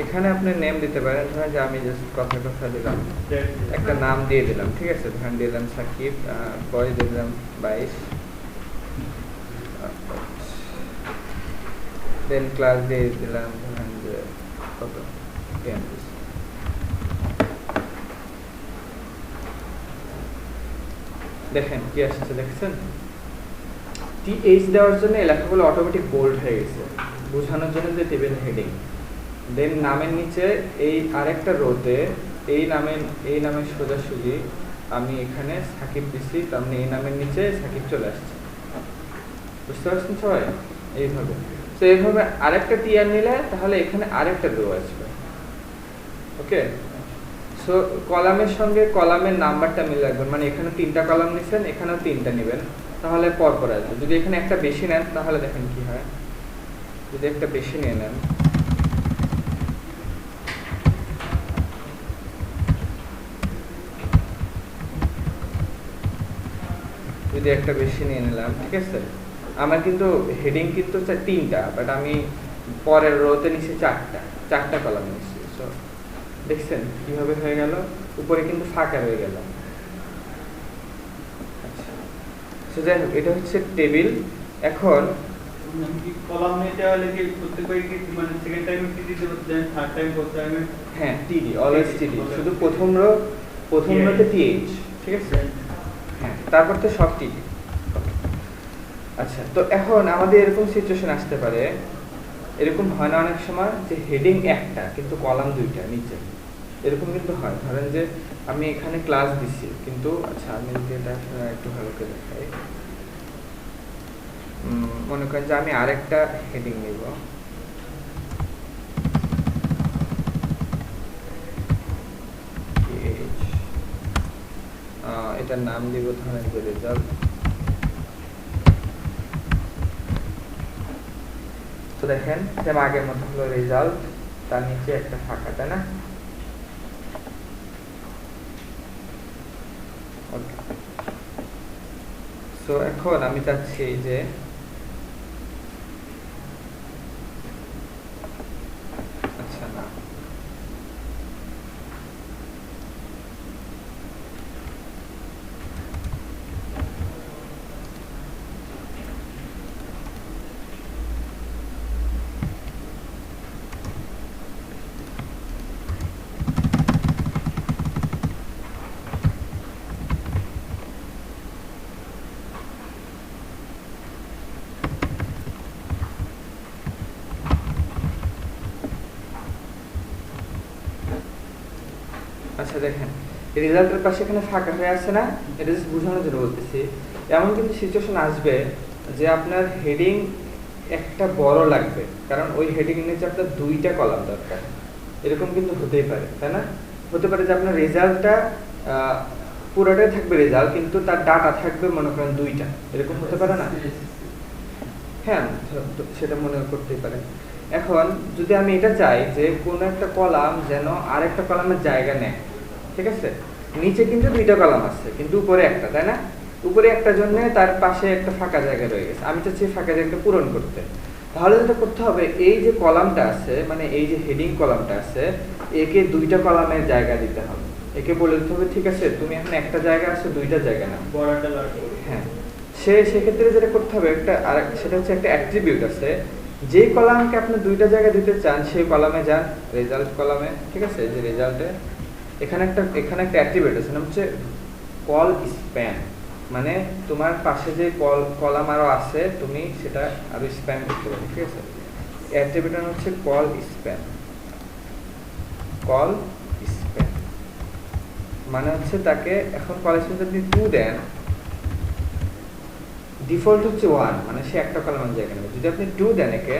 এখানে আপনি নেম দিতে পারেন, ধরেন যে আমি জাস্ট কথা দিলাম, একটা নাম দিয়ে দিলাম, ঠিক আছে? ধরেন দিলাম সাকিব, বয়স দিলাম 22, দেন ক্লাস দিয়ে দিলাম ধরেন যে কত 10। দেখেন কি আসছে, দেখছেন? টিএইচ দেওয়ার জন্য এই লেখাগুলো অটোমেটিক বোল্ড হয়ে গেছে, বোঝানোর জন্য যে টেবিল হেডিং। দেন নামের নিচে এই আরেকটা রোতে এই নামের সোজাসুজি আমি এখানে সাকিব দিচ্ছি, তার মানে এই নামের নিচে সাকিব চলে আসছে। বুঝতে পারছেন সবাই? এইভাবে। তো এইভাবে আরেকটা টিআর নিলে তাহলে এখানে আরেকটা রো আসবে। ওকে, সো কলামের সঙ্গে কলামের নাম্বারটা মিলে রাখবেন, মানে এখানে 3টা কলাম নিছেন, এখানেও 3টা নেবেন, তাহলে পর আসবে। যদি এখানে একটা বেশি নেন তাহলে দেখেন কি হয়। যদি একটা বেশি নিয়ে নেন, যদি একটা বেশি নিয়ে নিলাম, ঠিক আছে, আমার কিন্তু হেডিং কিন্তু 3টা, বাট আমি পরের রোতে নিচ্ছি 4টা কলাম নিচ্ছি। সো দেখছেন কিভাবে হয়ে গেল, উপরে কিন্তু ফাঁকা হয়ে গেল। আচ্ছা, সো যাই হোক, এটা হচ্ছে টেবিল। এখন কলাম নিতে হলে কি প্রত্যেকবার কি মানে সেকেন্ড টাইম কি দিতে হচ্ছে, থার্ড টাইম ফোর্থ টাইমে? হ্যাঁ, টিডি, অলওয়েজ টিডি, শুধু প্রথম রোতে টিএইচ, ঠিক আছে? হ্যাঁ, তারপর তো সব টিডি। আচ্ছা, তো এখন আমাদের এরকম সিচুয়েশন আসতে পারে, এরকম হয় না অনেক সময় যে হেডিং একটা কিন্তু কলাম 2টা নিচে, এরকম কিন্তু হয়। ধরেন যে আমি এখানে ক্লাস দিচ্ছি কিন্তু, আচ্ছা আমি এটা একটু ভালো করে দেখাই। মনে করেন যে আমি আরেকটা হেডিং নিব, এটার নাম দিব ধরেন যে রেজাল্ট। তো দেখেন সেম আগের মতো হলো রেজাল্ট, তার নিচে একটা ফাঁকা, তাই না? ওকে, সো এখন আমি চাচ্ছি যে আচ্ছা না, আচ্ছা দেখেন রেজাল্টের পাশে এখানে ফাঁকা হয়ে আছে না, এটা জাস্ট বোঝানোর জন্য বলতেছি। এমন কিন্তু সিচুয়েশন আসবে যে আপনার হেডিং একটা বড় লাগবে, কারণ ওই হেডিং নিচে আপনার 2টা কলাম দরকার, এরকম কিন্তু হতেই পারে, তাই না? হতে পারে যে আপনার রেজাল্টটা পুরোটাই থাকবে রেজাল্ট, কিন্তু তার ডাটা থাকবে মনে করেন 2টা, এরকম হতে পারে না? হ্যাঁ, সেটা মনে করতেই পারে। এখন যদি আমি এটা চাই যে কোন একটা কলাম যেন আরেকটা কলামের জায়গা নেয়, ঠিক আছে? নিচে কিন্তু 2টা কলাম আছে কিন্তু উপরে একটা, তাই না? উপরে একটা জন্য তার পাশে একটা ফাঁকা জায়গা রয়ে গেছে, আমি চাচ্ছি ফাঁকা জায়গাটা পূরণ করতে। তাহলে যেটা করতে হবে, এই যে কলামটা আছে, মানে এই যে হেডিং কলামটা আছে, একে 2টা কলামের জায়গা দিতে হবে। একে বলে দিতে হবে ঠিক আছে তুমি এখন একটা জায়গা আছে, 2টা জায়গা নাও। হ্যাঁ, সেক্ষেত্রে যেটা করতে হবে সেটা হচ্ছে একটা অ্যাট্রিবিউট আছে, যে কলামকে আপনি 2টা জায়গা দিতে চান সেই কলামে যান, রেজাল্ট কলামে, ঠিক আছে? যে রেজাল্টে এখানে একটা অ্যাট্রিবিউট আছে, নাম হচ্ছে কল স্প্যান, মানে তোমার পাশে যে কলাম আরো আছে তুমি সেটা আরো স্প্যান করতে পারো, ঠিক আছে? অ্যাট্রিবিউট হচ্ছে কল স্প্যান। মানে হচ্ছে তাকে এখন কল স্প্যান যদি 2 দেন, ডিফল্ট হচ্ছে 1, মানে সে একটা কলামের জায়গা নেবে। যদি আপনি 2 দেন একে,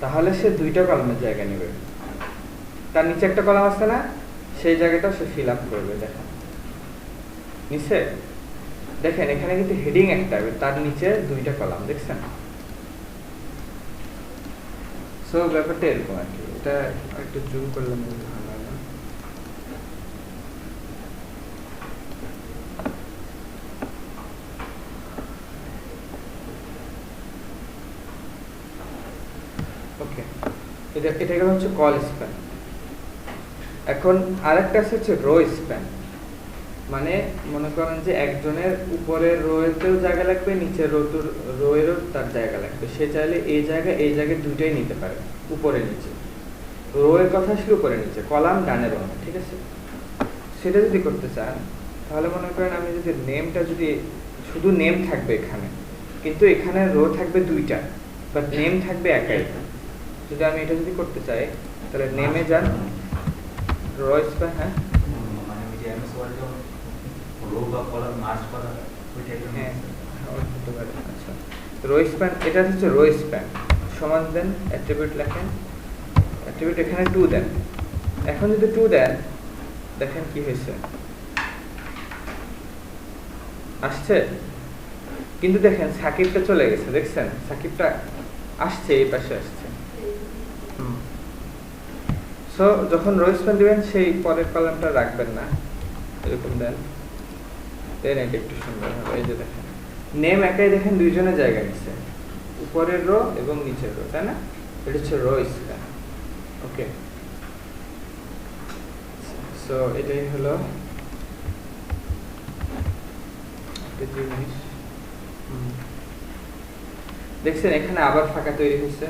তাহলে সে 2টা কলামের জায়গা নেবে। তার নিচে একটা কলাম আছে না, সেই জায়গাটা সে ফিল আপ করবে। দেখেন নিচে, দেখেন এখানে কিন্তু হেডিং একটা, তার নিচে 2টা কলাম, দেখছেন? সো ব্যাপারটা এরকম আর কি। এটা একটু জুম করলে ভালো হয় না। এটা গেল হচ্ছে কল স্প্যান। এখন আরেকটা আছে হচ্ছে রো স্প্যান, মানে মনে করেন যে একজনের উপরের রোয়েতেও জায়গা লাগবে, নিচের রোয়েরও তার জায়গা লাগবে, সে চাইলে এই জায়গায় দুইটাই নিতে পারে, উপরে নিচে। রোয়ের কথা আসলে উপরে নিচে, কলাম ডানে বামে, ঠিক আছে। সেটা যদি করতে চান তাহলে মনে করেন আমি যদি নেমটা, যদি শুধু নেম থাকবে এখানে, কিন্তু এখানে রো থাকবে দুইটা, বাট নেম থাকবে একাই। যদি আমি এটা যদি করতে চাই তাহলে নেমে যান, রো স্প্যান, হ্যাঁ মানে ওই যে এমএস ওয়ার্ড যখন রো বা কলাম মার্জ করা হয় ওই টাইপের। হ্যাঁ হতে পারে। আচ্ছা, রো স্প্যান, এটা হচ্ছে রো স্প্যান। সমান দেন, অ্যাট্রিবিউট লেখেন, অ্যাট্রিবিউট এখানে 2 দেন। এখন যদি 2 দেন, দেখেন কি হয়েছে, আসছে। কিন্তু দেখেন সাকিবটা চলে গেছে, দেখছেন সাকিবটা আসছে, এই পাশে আসছে। সো যখন রো স্প্যান দিবেন সেই পরের কলামটা রাখবেন না, এরকম দেন, দেন এটা একটু সুন্দর হবে। এই যে দেখেন নেম একাই, দেখেন দুইজনের জায়গা নিচ্ছে, উপরের রো এবং নিচের রো, তাই না? এটা হচ্ছে রো স্প্যান। ওকে, সো এটাই হলো একটা জিনিস। দেখছেন এখানে আবার ফাঁকা তৈরি হয়েছে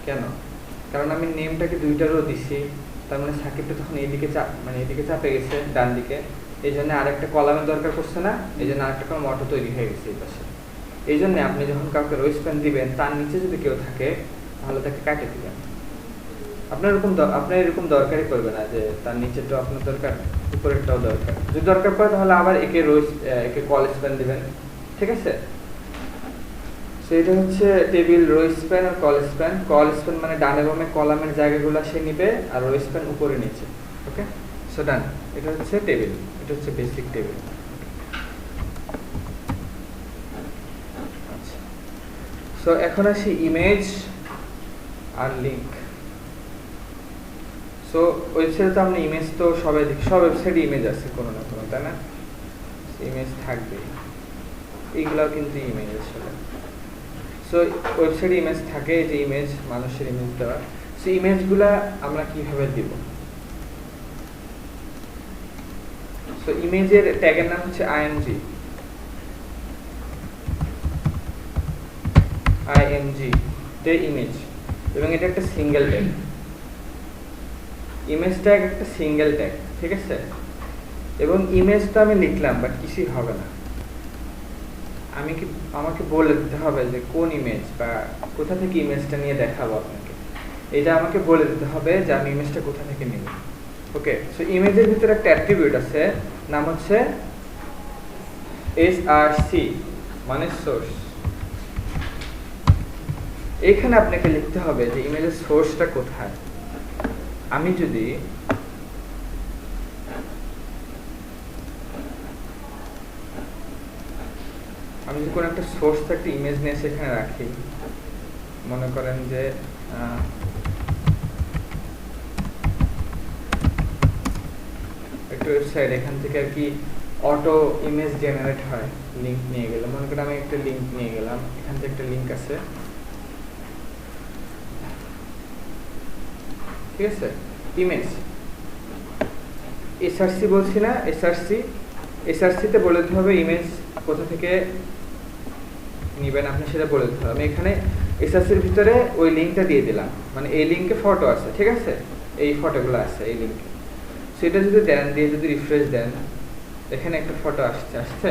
কেন? কারণ আমি নেমটাকে দুইটা রো দিছি, তার মানে সাকিবটা তখন এইদিকে এদিকে চাপে গেছে ডান দিকে, এই জন্য আরেকটা কলামের দরকার পড়ছে না, এই জন্য আরেকটা কলাম অটো তৈরি হয়ে গেছে এই পাশে। এই জন্য আপনি যখন কাউকে রো স্প্যান দিবেন, তার নিচে যদি কেউ থাকে তাহলে তাকে কাটে দিবেন। আপনার এরকম দরকারই করবে না যে তার নিচেরটাও আপনার দরকার, উপরেরটাও দরকার। যদি দরকার পড়ে তাহলে আবার একে কল স্প্যান দিবেন, ঠিক আছে? সেটা হচ্ছে টেবিল রো স্প্যান আর কল স্প্যান। কল স্প্যান মানে ডানে বামে কলামের জায়গাগুলো সে নিবে, আর রো স্প্যান উপরে নিচে। ওকে, সো ডান। এটা হচ্ছে টেবিল, এটা হচ্ছে বেসিক টেবিল। আচ্ছা, সো এখন আসি ইমেজ আর লিংক। সো ওয়েবসাইটে তো আমরা ইমেজ তো সব ওয়েবসাইটে ইমেজ আছে কোনো না কোনো, তাই না? ইমেজ থাকবে, এইগুলাও কিন্তু ইমেজ আসলে। সো ওয়েবসাইটে ইমেজ থাকে, যে ইমেজ মানুষের ইমেজ দেওয়া। সো ইমেজগুলা আমরা কিভাবে দিব? সো ইমেজের ট্যাগের নাম হচ্ছে আইএমজি, তে ইমেজ, এবং এটা একটা সিঙ্গেল ট্যাগ। ইমেজ ট্যাগ একটা সিঙ্গেল ট্যাগ, ঠিক আছে? এবং ইমেজটা আমি লিখলাম, বাট কিছুই হবে না। আমাকে বলে দিতে হবে যে কোন ইমেজ বা কোথা থেকে ইমেজটা নিয়ে দেখাবো আপনাকে, এটা আমাকে বলে দিতে হবে যে আমি ইমেজটা কোথা থেকে নিব। ওকে, সো ইমেজের ভিতরে একটা অ্যাট্রিবিউট আছে, নাম হচ্ছে এসআরসি, মানে সোর্স। এখানে আপনাকে লিখতে হবে যে ইমেজের সোর্সটা কোথায়। আমি যদি কোনো একটা সোর্স একটা ইমেজ নিয়ে সেখানে রাখি, মনে করেন যে একটা ওয়েবসাইট, এখান থেকে আর কি অটো ইমেজ জেনারেট হয়, লিংক নিয়ে গেলাম। মনে করেন আমি একটা লিংক নিয়ে গেলাম, এখান থেকে একটা লিংক আছে, ঠিক আছে? ইমেজ এসআরসি বলছি না, এসআরসিতে বলে দিতে হবে ইমেজ কোথা থেকে নিবেন আপনি, সেটা বলে দিতে হবে। আমি এখানে এসআরসির ভিতরে ওই লিঙ্কটা দিয়ে দিলাম, মানে এই লিঙ্কে ফটো আছে, ঠিক আছে? এই ফটোগুলো আছে এই লিঙ্কে। সেটা যদি দেন, দিয়ে যদি রিফ্রেশ দেন, এখানে একটা ফটো আসছে।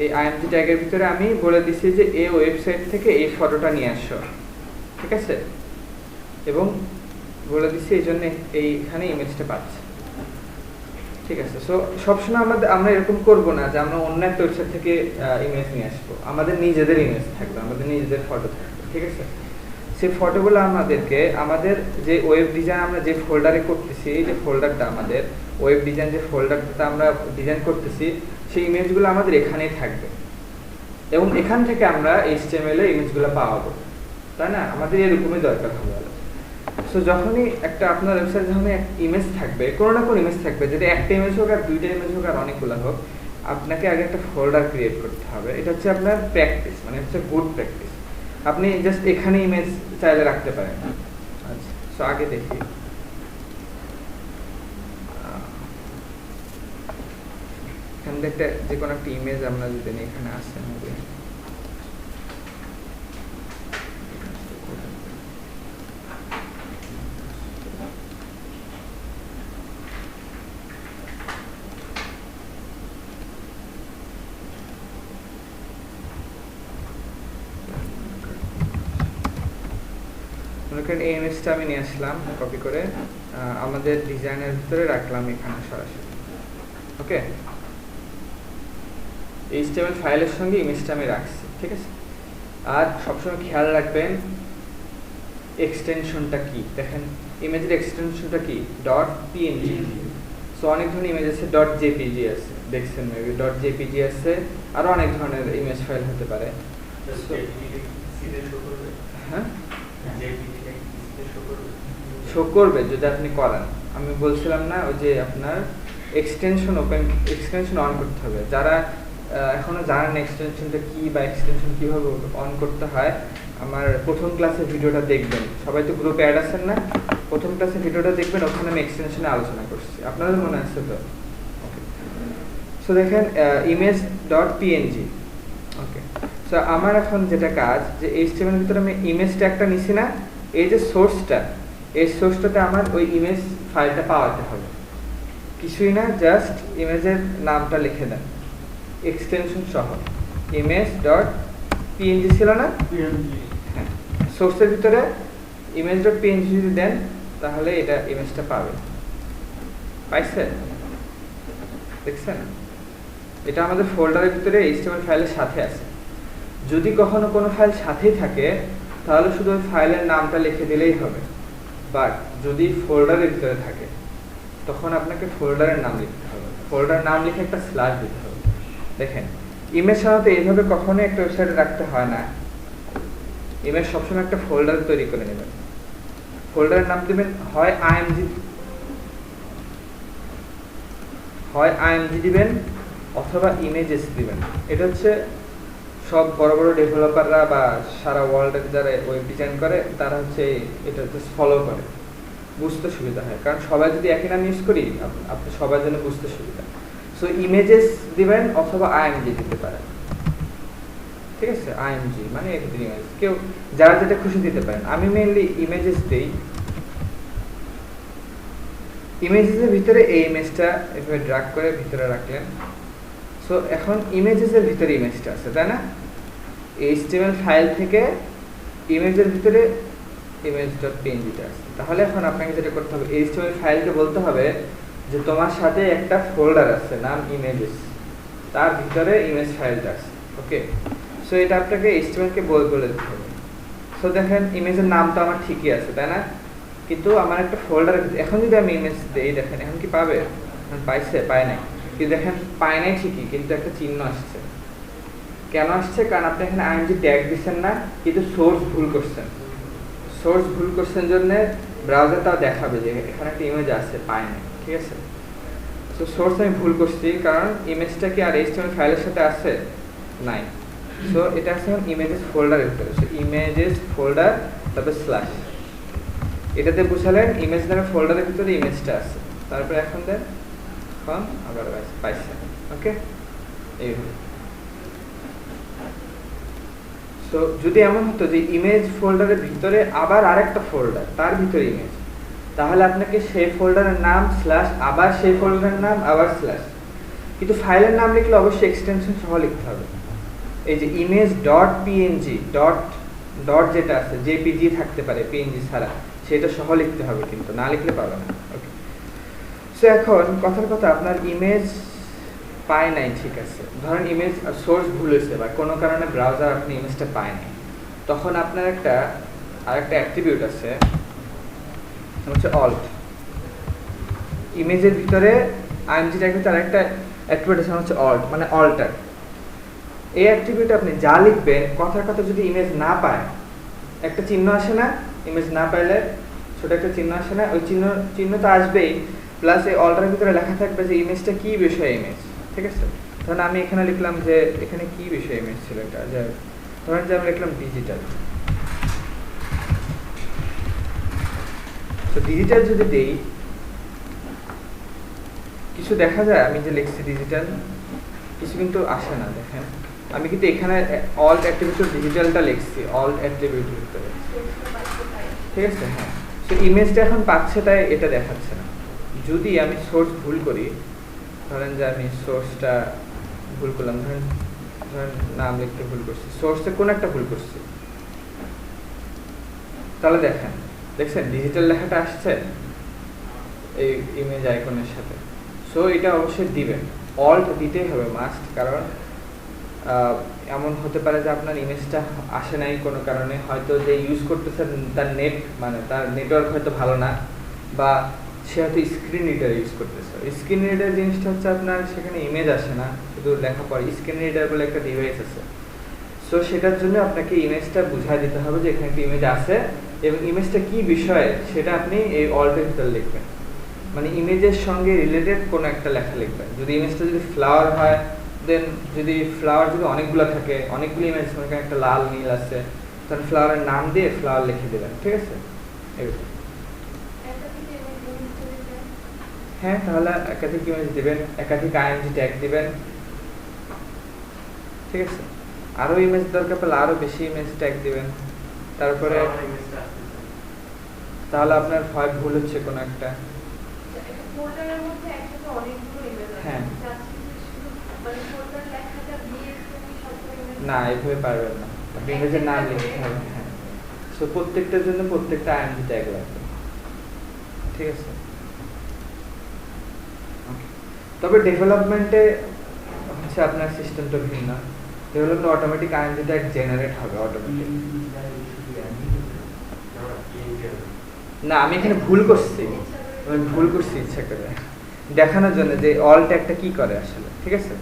এই আইএমজি ট্যাগের ভিতরে আমি বলে দিছি যে এই ওয়েবসাইট থেকে এই ফটোটা নিয়ে আসো, ঠিক আছে? এবং বলে দিছি এই জন্য এইখানে ইমেজটা পাচ্ছে, ঠিক আছে? সো সবসময় আমরা এরকম করব না যে আমরা অন্য একটা ওয়েবসাইট থেকে ইমেজ নিয়ে আসবো। আমাদের নিজেদের ইমেজ থাকবে, আমাদের নিজেদের ফটো থাকবে, ঠিক আছে? সেই ফটোগুলো আমাদের যে ওয়েব ডিজাইন আমরা যে ফোল্ডারে করতেছি, এই যে ফোল্ডারটা আমাদের ওয়েব ডিজাইন, যে ফোল্ডারটা আমরা ডিজাইন করতেছি, সেই ইমেজগুলো আমাদের এখানেই থাকবে, এবং এখান থেকে আমরা HTML এ ইমেজগুলো পাওয়াবো, তাই না? আমাদের এরকমই দরকার হবে। সো যখনই একটা আপনার ওয়েবসাইট যখনই ইমেজ থাকবে, কোনো না কোনো ইমেজ থাকবে, যদি একটা ইমেজ হোক আর দুইটা ইমেজ হোক আর অনেকগুলো হোক, আপনাকে আগে একটা ফোল্ডার ক্রিয়েট করতে হবে। এটা হচ্ছে আপনার প্র্যাকটিস, মানে হচ্ছে গুড প্র্যাকটিস। আপনি জাস্ট এখানে ইমেজ চাইলে রাখতে পারেন, আগে দেখি এখান থেকে যে কোনো একটা ইমেজ আমরা যদি নিই, এখানে আসছে মুভি, এই ইমেজটা আমি নিয়ে আসলাম কপি করে আমাদের ডিজাইনের ভিতরে রাখলাম এখানে সরাসরি। ওকে, HTML ফাইলের সঙ্গে ইমেজটা আমি রাখছি, ঠিক আছে। আর সবসময় খেয়াল রাখবেন এক্সটেনশনটা কি। দেখেন ইমেজের এক্সটেনশনটা কি, .png। সো অনেক ধরনের ইমেজ আছে, .jpg আছে, দেখছেন মেবি .jpg আছে, আরো অনেক ধরনের ইমেজ ফাইল হতে পারে। হ্যাঁ, শো করবে যদি আপনি করান। আমি বলছিলাম না ওই যে আপনার এক্সটেনশন অন করতে হবে। যারা এখনো জানেন এক্সটেনশনটা কি বা এক্সটেনশন কিভাবে অন করতে হয়, আমার প্রথম ক্লাসের ভিডিওটা দেখবেন। সবাই তো গ্রুপে অ্যাড আছেন না, প্রথম ক্লাসের ভিডিওটা দেখবেন, ওখানে আমি এক্সটেনশনে আলোচনা করছি, আপনাদের মনে আছে তো? সো দেখেন image.png। ওকে, সো আমার এখন যেটা কাজ, যে HTML এর ভিতরে আমি ইমেজটা একটা নিছি না, এই যে সোর্সটা, এই সোর্সটাতে আমার ওই ইমেজ ফাইলটা পাওয়াতে হবে। কিছুই না, জাস্ট ইমেজের নামটা লিখে দেন এক্সটেনশন সহ, image.png ছিল না? হ্যাঁ, সোর্সের ভিতরে image.png যদি দেন তাহলে এটা ইমেজটা পাবে। পাইছেন? দেখছেন? এটা আমাদের ফোল্ডারের ভিতরে HTML ফাইলের সাথে আছে। যদি কখনো কোনো ফাইল সাথেই থাকে তাহলে শুধু ওই ফাইলের নামটা লিখে দিলেই হবে। বাট যদি ফোল্ডারের ভিতরে থাকে তখন আপনাকে ফোল্ডারের নাম লিখতে হবে, ফোল্ডারের নাম লিখে একটা স্ল্যাশ দিতে হবে। দেখেন ইমেজ সাধারণত এইভাবে কখনোই একটা ওয়েবসাইটে রাখতে হয় না। ইমেজ সবসময় একটা ফোল্ডার তৈরি করে নেবেন, ফোল্ডারের নাম দিবেন হয় img দিবেন অথবা ইমেজেস দিবেন। এটা হচ্ছে সব বড় বড় ডেভেলপাররা বা সারা ওয়ার্ল্ডের যারা ওয়েব ডিজাইন করে তারা হচ্ছে এটা জাস্ট ফলো করে, বুঝতে সুবিধা হয়। কারণ সবাই যদি একই নাম ইউজ করি আপনি সবার জন্য বুঝতে সুবিধা। সো ইমেজেস দিবেন অথবা img দিতে পারেন, ঠিক আছে। img মানে ইমেজ, কেউ যারা যেটা খুশি দিতে পারেন। আমি মেইনলি ইমেজেস দেই। ইমেজেসের ভিতরে এই ইমেজটা এভাবে ড্র্যাগ করে ভিতরে রাখলেন। সো এখন ইমেজেসের ভিতরে ইমেজটা আছে, তাই না? HTML ফাইল থেকে ইমেজের ভিতরে image.png টা আছে। তাহলে এখন আপনাকে যেটা করতে হবে, HTML ফাইলকে বলতে হবে যে তোমার সাথে একটা ফোল্ডার আছে নাম ইমেজেস, তার ভিতরে ইমেজ ফাইলটা আছে। ওকে, সো এটা আপনাকে HTML কে বলে দিতে হবে। সো দেখেন ইমেজের নাম তো আমার ঠিকই আছে, তাই না? কিন্তু আমার একটা ফোল্ডার, এখন যদি আমি ইমেজ দেই, দেখেন এখন কি পাবে? পাইছে? পায় নাই। কিন্তু দেখেন পায় নাই ঠিকই, কিন্তু একটা চিহ্ন আসছে। কেন আসছে? কারণ আপনি এখানে img ট্যাগ দিচ্ছেন না, কিন্তু সোর্স ভুল করছেন। সোর্স ভুল করছেন জন্য ব্রাউজার তাও দেখাবে যে এখানে একটা ইমেজ আছে, পায় নাই, ঠিক আছে। সো সোর্স আমি ভুল করছি, কারণ ইমেজটা কি আর HTML ফাইলের সাথে আছে? নাই। সো এটা আছে ইমেজেস ফোল্ডারের ভিতরে। সো ইমেজেস ফোল্ডার তারপর স্ল্যাশ, এটাতে বুঝালেন ইমেজ নামে ফোল্ডারের ভিতরে ইমেজটা আছে। তারপর এখন দেন এখন আবার পাইছে। ওকে, এইভাবে। সো যদি এমন হতো যে ইমেজ ফোল্ডারের ভিতরে আবার আরেকটা ফোল্ডার, তার ভিতরে ইমেজ, তাহলে আপনাকে সেই ফোল্ডারের নাম স্ল্যাশ আবার সেই ফোল্ডারের নাম আবার স্ল্যাশ, কিন্তু ফাইলের নাম লিখলে অবশ্যই এক্সটেনশন সহ লিখতে হবে। এই যে image.png ডট যেটা আছে, jpg থাকতে পারে png ছাড়া, সেটা সহ লিখতে হবে, কিন্তু না লিখলে পাবে না। ওকে, সো এখন কথার কথা, আপনার ইমেজ পায় নাই, ঠিক আছে। ধরেন ইমেজ সোর্স ভুল হয়েছে বা কোনো কারণে ব্রাউজার আপনি ইমেজটা পায় নাই, তখন আপনার আরেকটা অ্যাট্রিবিউট আছে, হচ্ছে অল্ট। ইমেজের ভিতরে img ট্যাগের ভিতরে আরেকটা অ্যাট্রিবিউট আছে, হচ্ছে অল্ট, মানে অল্টার। এই অ্যাট্রিবিউটে আপনি যা লিখবেন, কথার কথা যদি ইমেজ না পায়, একটা চিহ্ন আসে না? ইমেজ না পাইলে ছোট একটা চিহ্ন আসে না? ওই চিহ্ন তো আসবেই, প্লাস এই অল্টারের ভিতরে লেখা থাকবে যে ইমেজটা কি বিষয়ে ইমেজ, ঠিক আছে। ধরুন আমি এখানে লিখলাম যে এখানে কি বিষয়ে ইমেজ ছিল, এটা যে ধরেন যে আমি লিখলাম ডিজিটাল। তো ডিজিটাল যদি দেই কিছু দেখা যায়, আমি যে লিখছি ডিজিটাল কিছু কিন্তু আসে না। দেখেন আমি কিন্তু এখানে অল্ট অ্যাট্রিবিউট ডিজিটালটা লিখছি, অল্ট অ্যাট্রিবিউট ভিতরে, ঠিক আছে। হ্যাঁ, সো ইমেজটা এখন পাচ্ছে তাই এটা দেখাচ্ছে না। যদি আমি সোর্স ভুল করি, ধরেন যে আমি সোর্সটা ভুল করলাম, ধরেন নাম লিখতে ভুল করছি, সোর্সে কোন একটা ভুল করছি, তাহলে দেখছেন ডিজিটাল লেখাটা আসছে এই ইমেজ আইকনের সাথে। সো এটা অবশ্যই দিবেন, অল্ট দিতেই হবে মাস্ট, কারণ এমন হতে পারে যে আপনার ইমেজটা আসে নাই কোনো কারণে, হয়তো যে ইউজ করতেছেন তার নেট মানে তার নেটওয়ার্ক হয়তো ভালো না, বা সে হয়তো স্ক্রিন রিডার ইউজ করতেছে। স্ক্রিন রিডার জিনিসটা হচ্ছে আপনার সেখানে ইমেজ আসে না, শুধু লেখা পড়ে। স্ক্রিন রিডার বলে একটা ডিভাইস আছে, সো সেটার জন্য আপনাকে ইমেজটা বুঝাই দিতে হবে যে এখানে একটা ইমেজ আছে এবং ইমেজটা কি বিষয়ে সেটা আপনি এই অল্টের ভিতরে লিখবেন, মানে ইমেজের সঙ্গে রিলেটেড কোনো একটা লেখা লিখবেন। যদি ইমেজটা যদি ফ্লাওয়ার হয়, দেন যদি ফ্লাওয়ার যদি অনেকগুলো থাকে, অনেকগুলো ইমেজ মানে একটা লাল নীল আছে, তাহলে ফ্লাওয়ারের নাম দিয়ে ফ্লাওয়ার লিখে দেবেন, ঠিক আছে। এরকম হ্যাঁ, তাহলে একাধিক ইমেজ দিবেন, একাধিক আইএনজি ট্যাগ দিবেন, ঠিক আছে। আরো ইমেজ দরকার পড়লে আরো বেশি ইমেজ ট্যাগ দিবেন। তারপরে তাহলে আপনার হয় ভুল হচ্ছে কোনো একটা, হ্যাঁ না এইভাবে পারবেন না, আপনি ইমেজের নাম লিখতে হবে। হ্যাঁ, সো প্রত্যেকটার জন্য প্রত্যেকটা আইএনজি ট্যাগ লাগবে, ঠিক আছে। তবে ডেভেলপমেন্টে হচ্ছে আপনার সিস্টেমটা ভিন্ন। Development automatic ING tag generate হবে অটোমেটিক। না, আমি এখানে ভুল করছি ইচ্ছা করে দেখানোর জন্য যে অল ট্যাগটা কি করে আসলে, ঠিক আছে।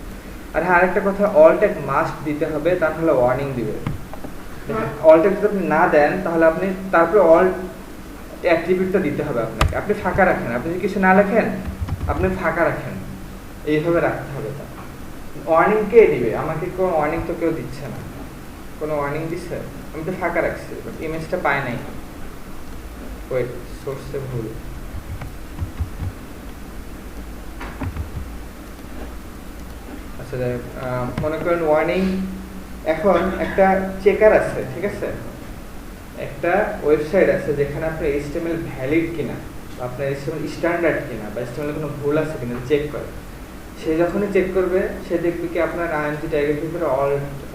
আর হ্যাঁ, আরেকটা কথা, অল ট্যাগ মাস্ট দিতে হবে, তা নাহলে ওয়ার্নিং দিবে। অল ট্যাগ যদি আপনি না দেন তাহলে আপনি তারপরে অল অ্যাট্রিবিউটটা দিতে হবে আপনাকে। আপনি ফাঁকা রাখেন, আপনি যদি কিছু না লেখেন আপনি ফাঁকা রাখেন, এইভাবে রাখতে হবে। তা ওয়ার্নিং কে দিবে? আমাকে কোনো ওয়ার্নিং তো কেউ দিচ্ছে না। কোনো ওয়ার্নিং দিচ্ছে? আমি তো ফাঁকা রাখছি, বাট ইমেজটা পাই নাই। ওয়েট, সোর্সে ভুল। আচ্ছা, মনে করেন ওয়ার্নিং, এখন একটা চেকার আছে, ঠিক আছে, একটা ওয়েবসাইট আছে যেখানে আপনার HTML ভ্যালিড কিনা, আপনার HTML স্ট্যান্ডার্ড কিনা, বা HTML কোনো ভুল আছে কিনা চেক করে। সে যখনই চেক করবে সে দেখবে কি আপনার আইএনজি ট্যাগের ভিতরে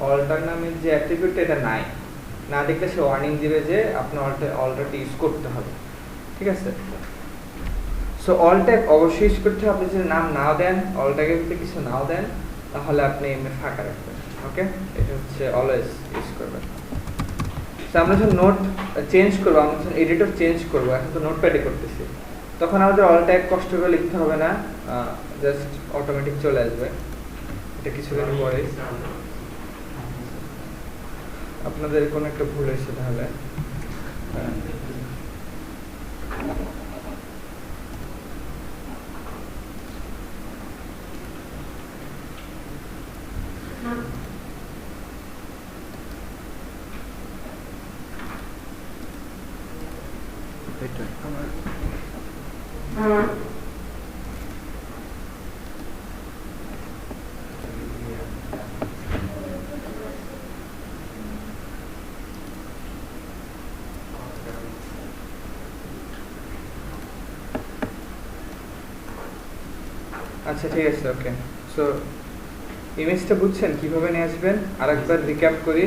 অল্টার নামের যে অ্যাট্রিবিউটটা এটা নাই, না দেখলে সে ওয়ার্নিং দিবে যে আপনার অল্টারটা ইউজ করতে হবে, ঠিক আছে। সো অল ট্যাগ অবশ্যই ইউজ করতে হবে। আপনি যদি নাম নাও দেন, অল ট্যাগের ভিতরে কিছু নাও দেন, তাহলে আপনি এমনি ফাঁকা রাখবেন, ওকে। এটা হচ্ছে অলওয়েজ ইউজ করবেন। তো আমরা যখন নোট চেঞ্জ করবো, আমরা যখন এডিটর চেঞ্জ করবো, এখন তো নোটপ্যাডে করতেছি, তখন আমাদের অল ট্যাগ কষ্ট করে লিখতে হবে না, জাস্ট অটোমেটিক চলে আসবে। এটা কিছুদিন পরে আপনাদের কোনো একটা ভুল হয়েছে তাহলে আচ্ছা, ঠিক আছে, ওকে। সো ইমেজটা বুঝছেন কিভাবে নিয়ে আসবেন? আরেকবার রিক্যাপ করি।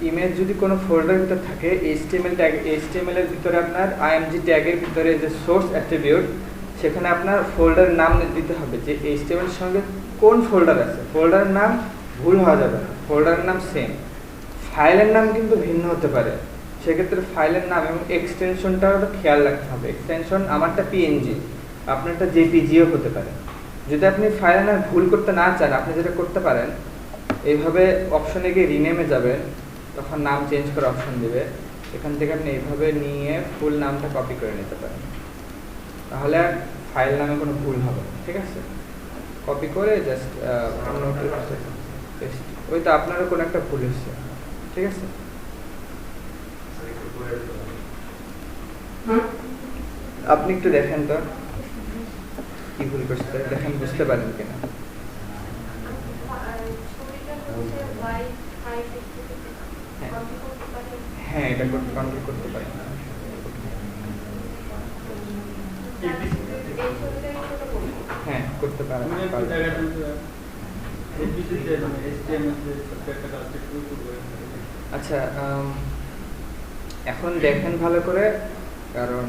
ইমেজ যদি কোনো ফোল্ডারের ভিতর থাকে, HTML এর ভিতরে আপনার IMG ট্যাগের ভিতরে যে সোর্স অ্যাট্রিবিউট, সেখানে আপনার ফোল্ডারের নাম দিতে হবে যে HTML এর সঙ্গে কোন ফোল্ডার আছে। ফোল্ডারের নাম ভুল হওয়া যাবে না, ফোল্ডারের নাম সেম। ফাইলের নাম কিন্তু ভিন্ন হতে পারে, সেক্ষেত্রে ফাইলের নাম এবং এক্সটেনশনটাও খেয়াল রাখতে হবে। এক্সটেনশন আমারটা PNG, আপনারটা JPGও হতে পারে। যদি আপনি ফাইলের নাম ভুল করতে না চান, আপনি যেটা করতে পারেন, এইভাবে অপশনে গিয়ে রিনেমে যাবেন, তখন নাম চেঞ্জ করার অপশন দিবে, এখান থেকে আপনি এইভাবে নিয়ে ফুল নামটা কপি করে নিতে পারেন, তাহলে আর ফাইল নামে কোনো ভুল হবে না, ঠিক আছে। কপি করে জাস্ট ওই তো আপনারও কোনো একটা ভুল হচ্ছে, ঠিক আছে। আপনি একটু দেখেন তো কি ভুল করছে, দেখেন বুঝতে পারেন কিনা। হ্যাঁ, এটা কন্ট্রোল করতে পারেন। হ্যাঁ, করতে পারেন। আচ্ছা, এখন দেখেন ভালো করে, কারণ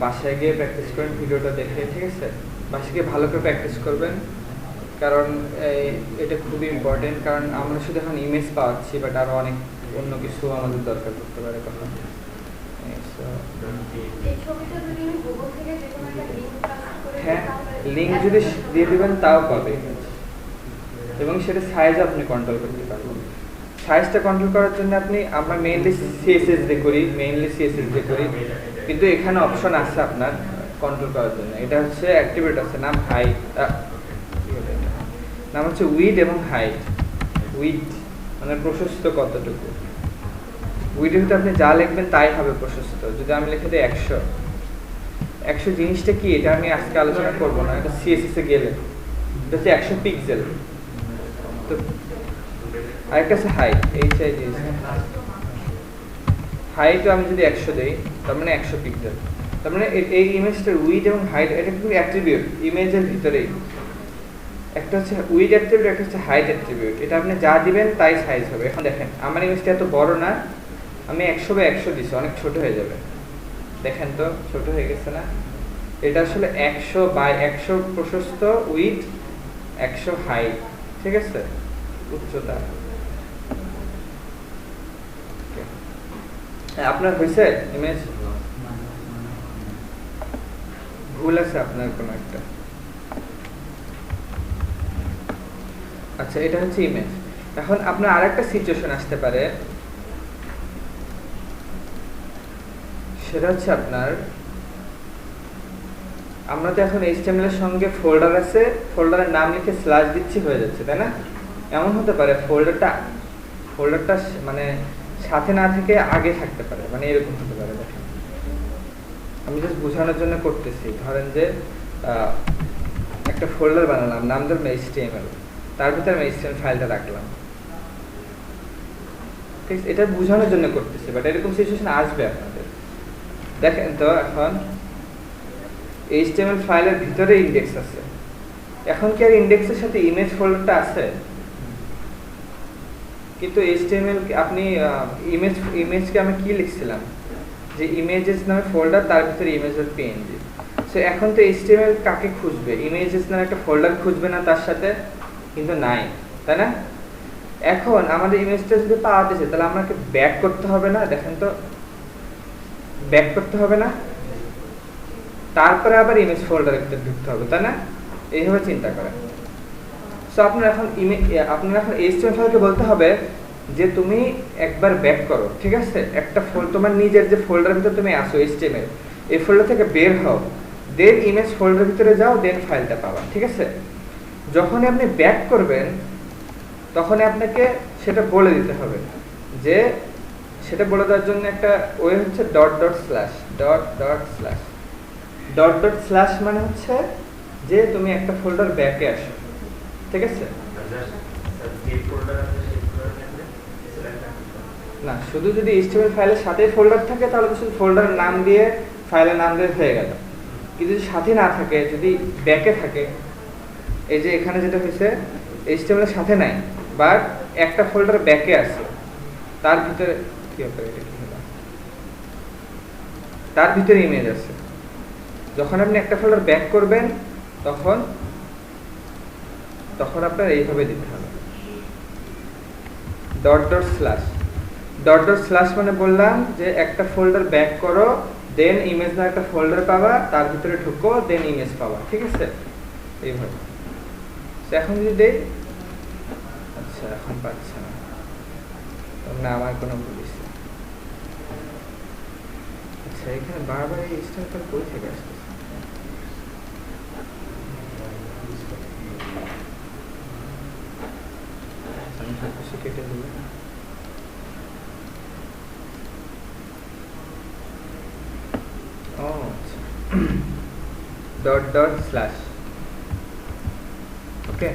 বাসায় গিয়ে প্র্যাকটিস করেন ভিডিওটা দেখে, ঠিক আছে? বাসায় গিয়ে ভালো করে প্র্যাকটিস করবেন, কারণ এটা খুবই ইম্পর্টেন্ট। কারণ আমরা শুধু এখন ইমেজ পাচ্ছি, বাট আরও অনেক অন্য কিছু আমাদের দরকার করতে পারে কখন। হ্যাঁ, লিঙ্ক যদি দিয়ে দিবেন তাও পাবে, এবং সেটা সাইজ আপনি কন্ট্রোল করতে পারবেন। সাইজটা কন্ট্রোল করার জন্য আমরা মেইনলি সিএসএস দিয়ে করি, কিন্তু এখানে অপশন আছে আপনার কন্ট্রোল করার জন্য। এটা হচ্ছে অ্যাট্রিবিউট আছে, নাম হাইট, নাম হচ্ছে উইড এবং হাইট। উইড মানে প্রশস্ত কতটুকু, উইডের ভিতরে আপনি যা লিখবেন তাই হবে প্রশস্ত। যদি আমি লিখে দিই 100 জিনিসটা কি, এটা আমি আজকে আলোচনা করবো না, এটা সিএসএস এ গেলে এটা হচ্ছে 100 পিক্সেল। তো আরেকটা আছে হাইট, হাইটও আমি যদি 100 দেই, তার মানে 100 পিক্সেল। তার মানে এই ইমেজটার উইড এবং হাইট এটা কিন্তু অ্যাট্রিবিউট ইমেজের ভিতরেই। একটা হচ্ছে উইড অ্যাট্রিবিউট, একটা হচ্ছে হাইট অ্যাট্রিবিউট। এটা আপনি যা দিবেন তাই সাইজ হবে। এখন দেখেন আমার ইমেজটা এত বড় না, আমি 100/100 দিছি, অনেক ছোট হয়ে যাবে। দেখেন তো ছোট হয়ে গেছে না? এটা আসলে 100/100 প্রশস্ত, উইড 100 হাইট, ঠিক আছে, উচ্চতা। আপনার হয়েছে ইমেজ? ভুল আছে আপনার কোনো একটা? আচ্ছা, এটা হচ্ছে ইমেজ। এখন আপনার আরেকটা সিচুয়েশন আসতে পারে, সেটা হচ্ছে আমরা তো এখন HTML এর সঙ্গে ফোল্ডার আছে, ফোল্ডারের নাম লিখে স্ল্যাশ দিচ্ছি, হয়ে যাচ্ছে, তাই না? এমন হতে পারে ফোল্ডারটা মানে সাথে না থেকে আগে থাকতে পারে, মানে এরকম হতে পারে। দেখেন আমি জাস্ট বোঝানোর জন্য করতেছি। ধরেন যে একটা ফোল্ডার বানালাম, নাম ধরুন HTML, তার ভিতরে আমি HTML ফাইলটা রাখলাম, ঠিক আছে? এটা বোঝানোর জন্য করতেছি, বাট এরকম সিচুয়েশন আসবে আপনাদের। দেখেন তো এখন HTML ফাইলের ভিতরে ইন্ডেক্স আছে। এখন কি আর ইন্ডেক্সের সাথে ইমেজ ফোল্ডারটা আছে? কিন্তু HTML আপনি ইমেজকে আমি কি লিখছিলাম, যে ইমেজেস নামে ফোল্ডার, তার ভিতরে ইমেজের PNG। সো এখন তো HTML কাকে খুঁজবে? ইমেজেস নামে একটা ফোল্ডার খুঁজবে না তার সাথে? কিন্তু নাই, তাই না? এখন আমাদের ইমেজটা যদি পাওয়া যাচ্ছে, তাহলে আমাকে ব্যাক করতে হবে না? দেখেন তো, ব্যাক করতে হবে না? তারপরে আবার ইমেজ ফোল্ডারে ঢুকতে হবে, তাই না? এইভাবে চিন্তা করেন। সো আপনার এখন HTML ফাইলকে বলতে হবে যে তুমি একবার ব্যাক করো, ঠিক আছে? একটা তোমার নিজের যে ফোল্ডারের ভিতরে তুমি আসো HTML, এই ফোল্ডার থেকে বের হও, দেন ইমেজ ফোল্ডারের ভিতরে যাও, দেন ফাইলটা পাবা, ঠিক আছে? যখনই আপনি ব্যাক করবেন, তখনই আপনাকে সেটা বলে দিতে হবে, যে সেটা বলে দেওয়ার জন্য একটা ওয়ে হচ্ছে .. মানে হচ্ছে যে তুমি একটা ফোল্ডার ব্যাকে আসো, ঠিক আছে? না, শুধু যদি HTML ফাইলের সাথে ফোল্ডার থাকে, তাহলে তো শুধু ফোল্ডারের নাম দিয়ে ফাইলের নাম দিয়ে হয়ে গেল। কিন্তু যদি সাথে না থাকে, যদি ব্যাকে থাকে, এই যে এখানে যেটা হয়েছে HTML এর সাথে নাই, বাট একটা ফোল্ডার ব্যাকে আছে, তার ভিতরে কি হবে, এটা কি হলো, তার ভিতরে ইমেজ আছে। যখন আপনি একটা ফোল্ডার ব্যাক করবেন, তখন আপনার এইভাবে দিতে হবে .. মানে বললাম যে একটা ফোল্ডার ব্যাক করো, দেন ইমেজ না একটা ফোল্ডার পাবা, তার ভিতরে ঢুকো, দেন ইমেজ পাবা, ঠিক আছে? এইভাবে। এখন যদি দেই, আচ্ছা এখন পাচ্ছে না, আমার কোনো ভুল হয়েছে। আচ্ছা, এখানে বারবার এই স্টারটা কই থেকে আসছে? আমি সবকিছু কেটে দিই। ও আচ্ছা, ডট ডট স্ল্যাশ। ওকে,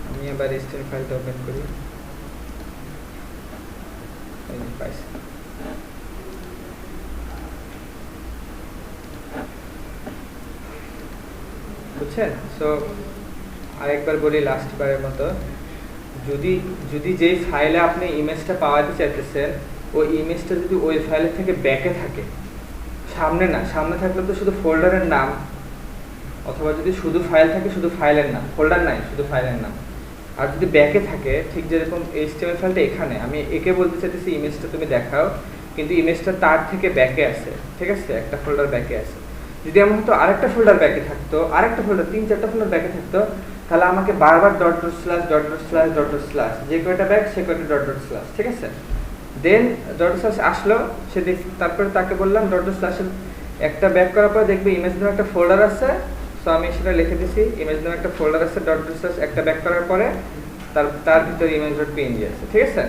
আমি এবার HTML ফাইলটা ওপেন করি। এই যে পাইছি। বুঝছেন? সো আরেকবার বলি লাস্ট বারের মতো, যদি যদি যেই ফাইলে আপনি ইমেজটা পাওয়াতে চাইতেছেন ওই ইমেজটা যদি ওই ফাইলের থেকে ব্যাকে থাকে, সামনে না, সামনে থাকলে তো শুধু ফোল্ডারের নাম, অথবা যদি শুধু ফাইল থাকে শুধু ফাইলের নাম, ফোল্ডার নাই শুধু ফাইলের নাম। আর যদি ব্যাকে থাকে, ঠিক যেরকম HTML ফাইলটা এখানে, আমি একে বলতে চাইতেছি ইমেজটা তুমি দেখাও, কিন্তু ইমেজটা তার থেকে ব্যাকে আছে, ঠিক আছে, একটা ফোল্ডার ব্যাকে আছে। যদি আমার হয়তো আরেকটা ফোল্ডার ব্যাকে থাকতো, আরেকটা ফোল্ডার, 3-4টা ফোল্ডার ব্যাকে থাকতো, তাহলে আমাকে বারবার dot dot slash dot dot slash dot dot slash, যে কয়টা ব্যাক সে কয়টা ডট ডট স্ল্যাশ, ঠিক আছে। দেন ডট স্ল্যাশ আসলো, সে তারপরে তাকে বললাম ডট ডট স্ল্যাশ একটা ব্যাক করার পর দেখবে ইমেজ নামে একটা ফোল্ডার আছে। সো আমি সেটা লিখে দিছি, ইমেজ নামে একটা ফোল্ডার আছে, ডট ডট স্ল্যাশ একটা ব্যাক করার পরে তার ভিতরে ইমেজ ডট পিএনজি আছে, ঠিক আছে।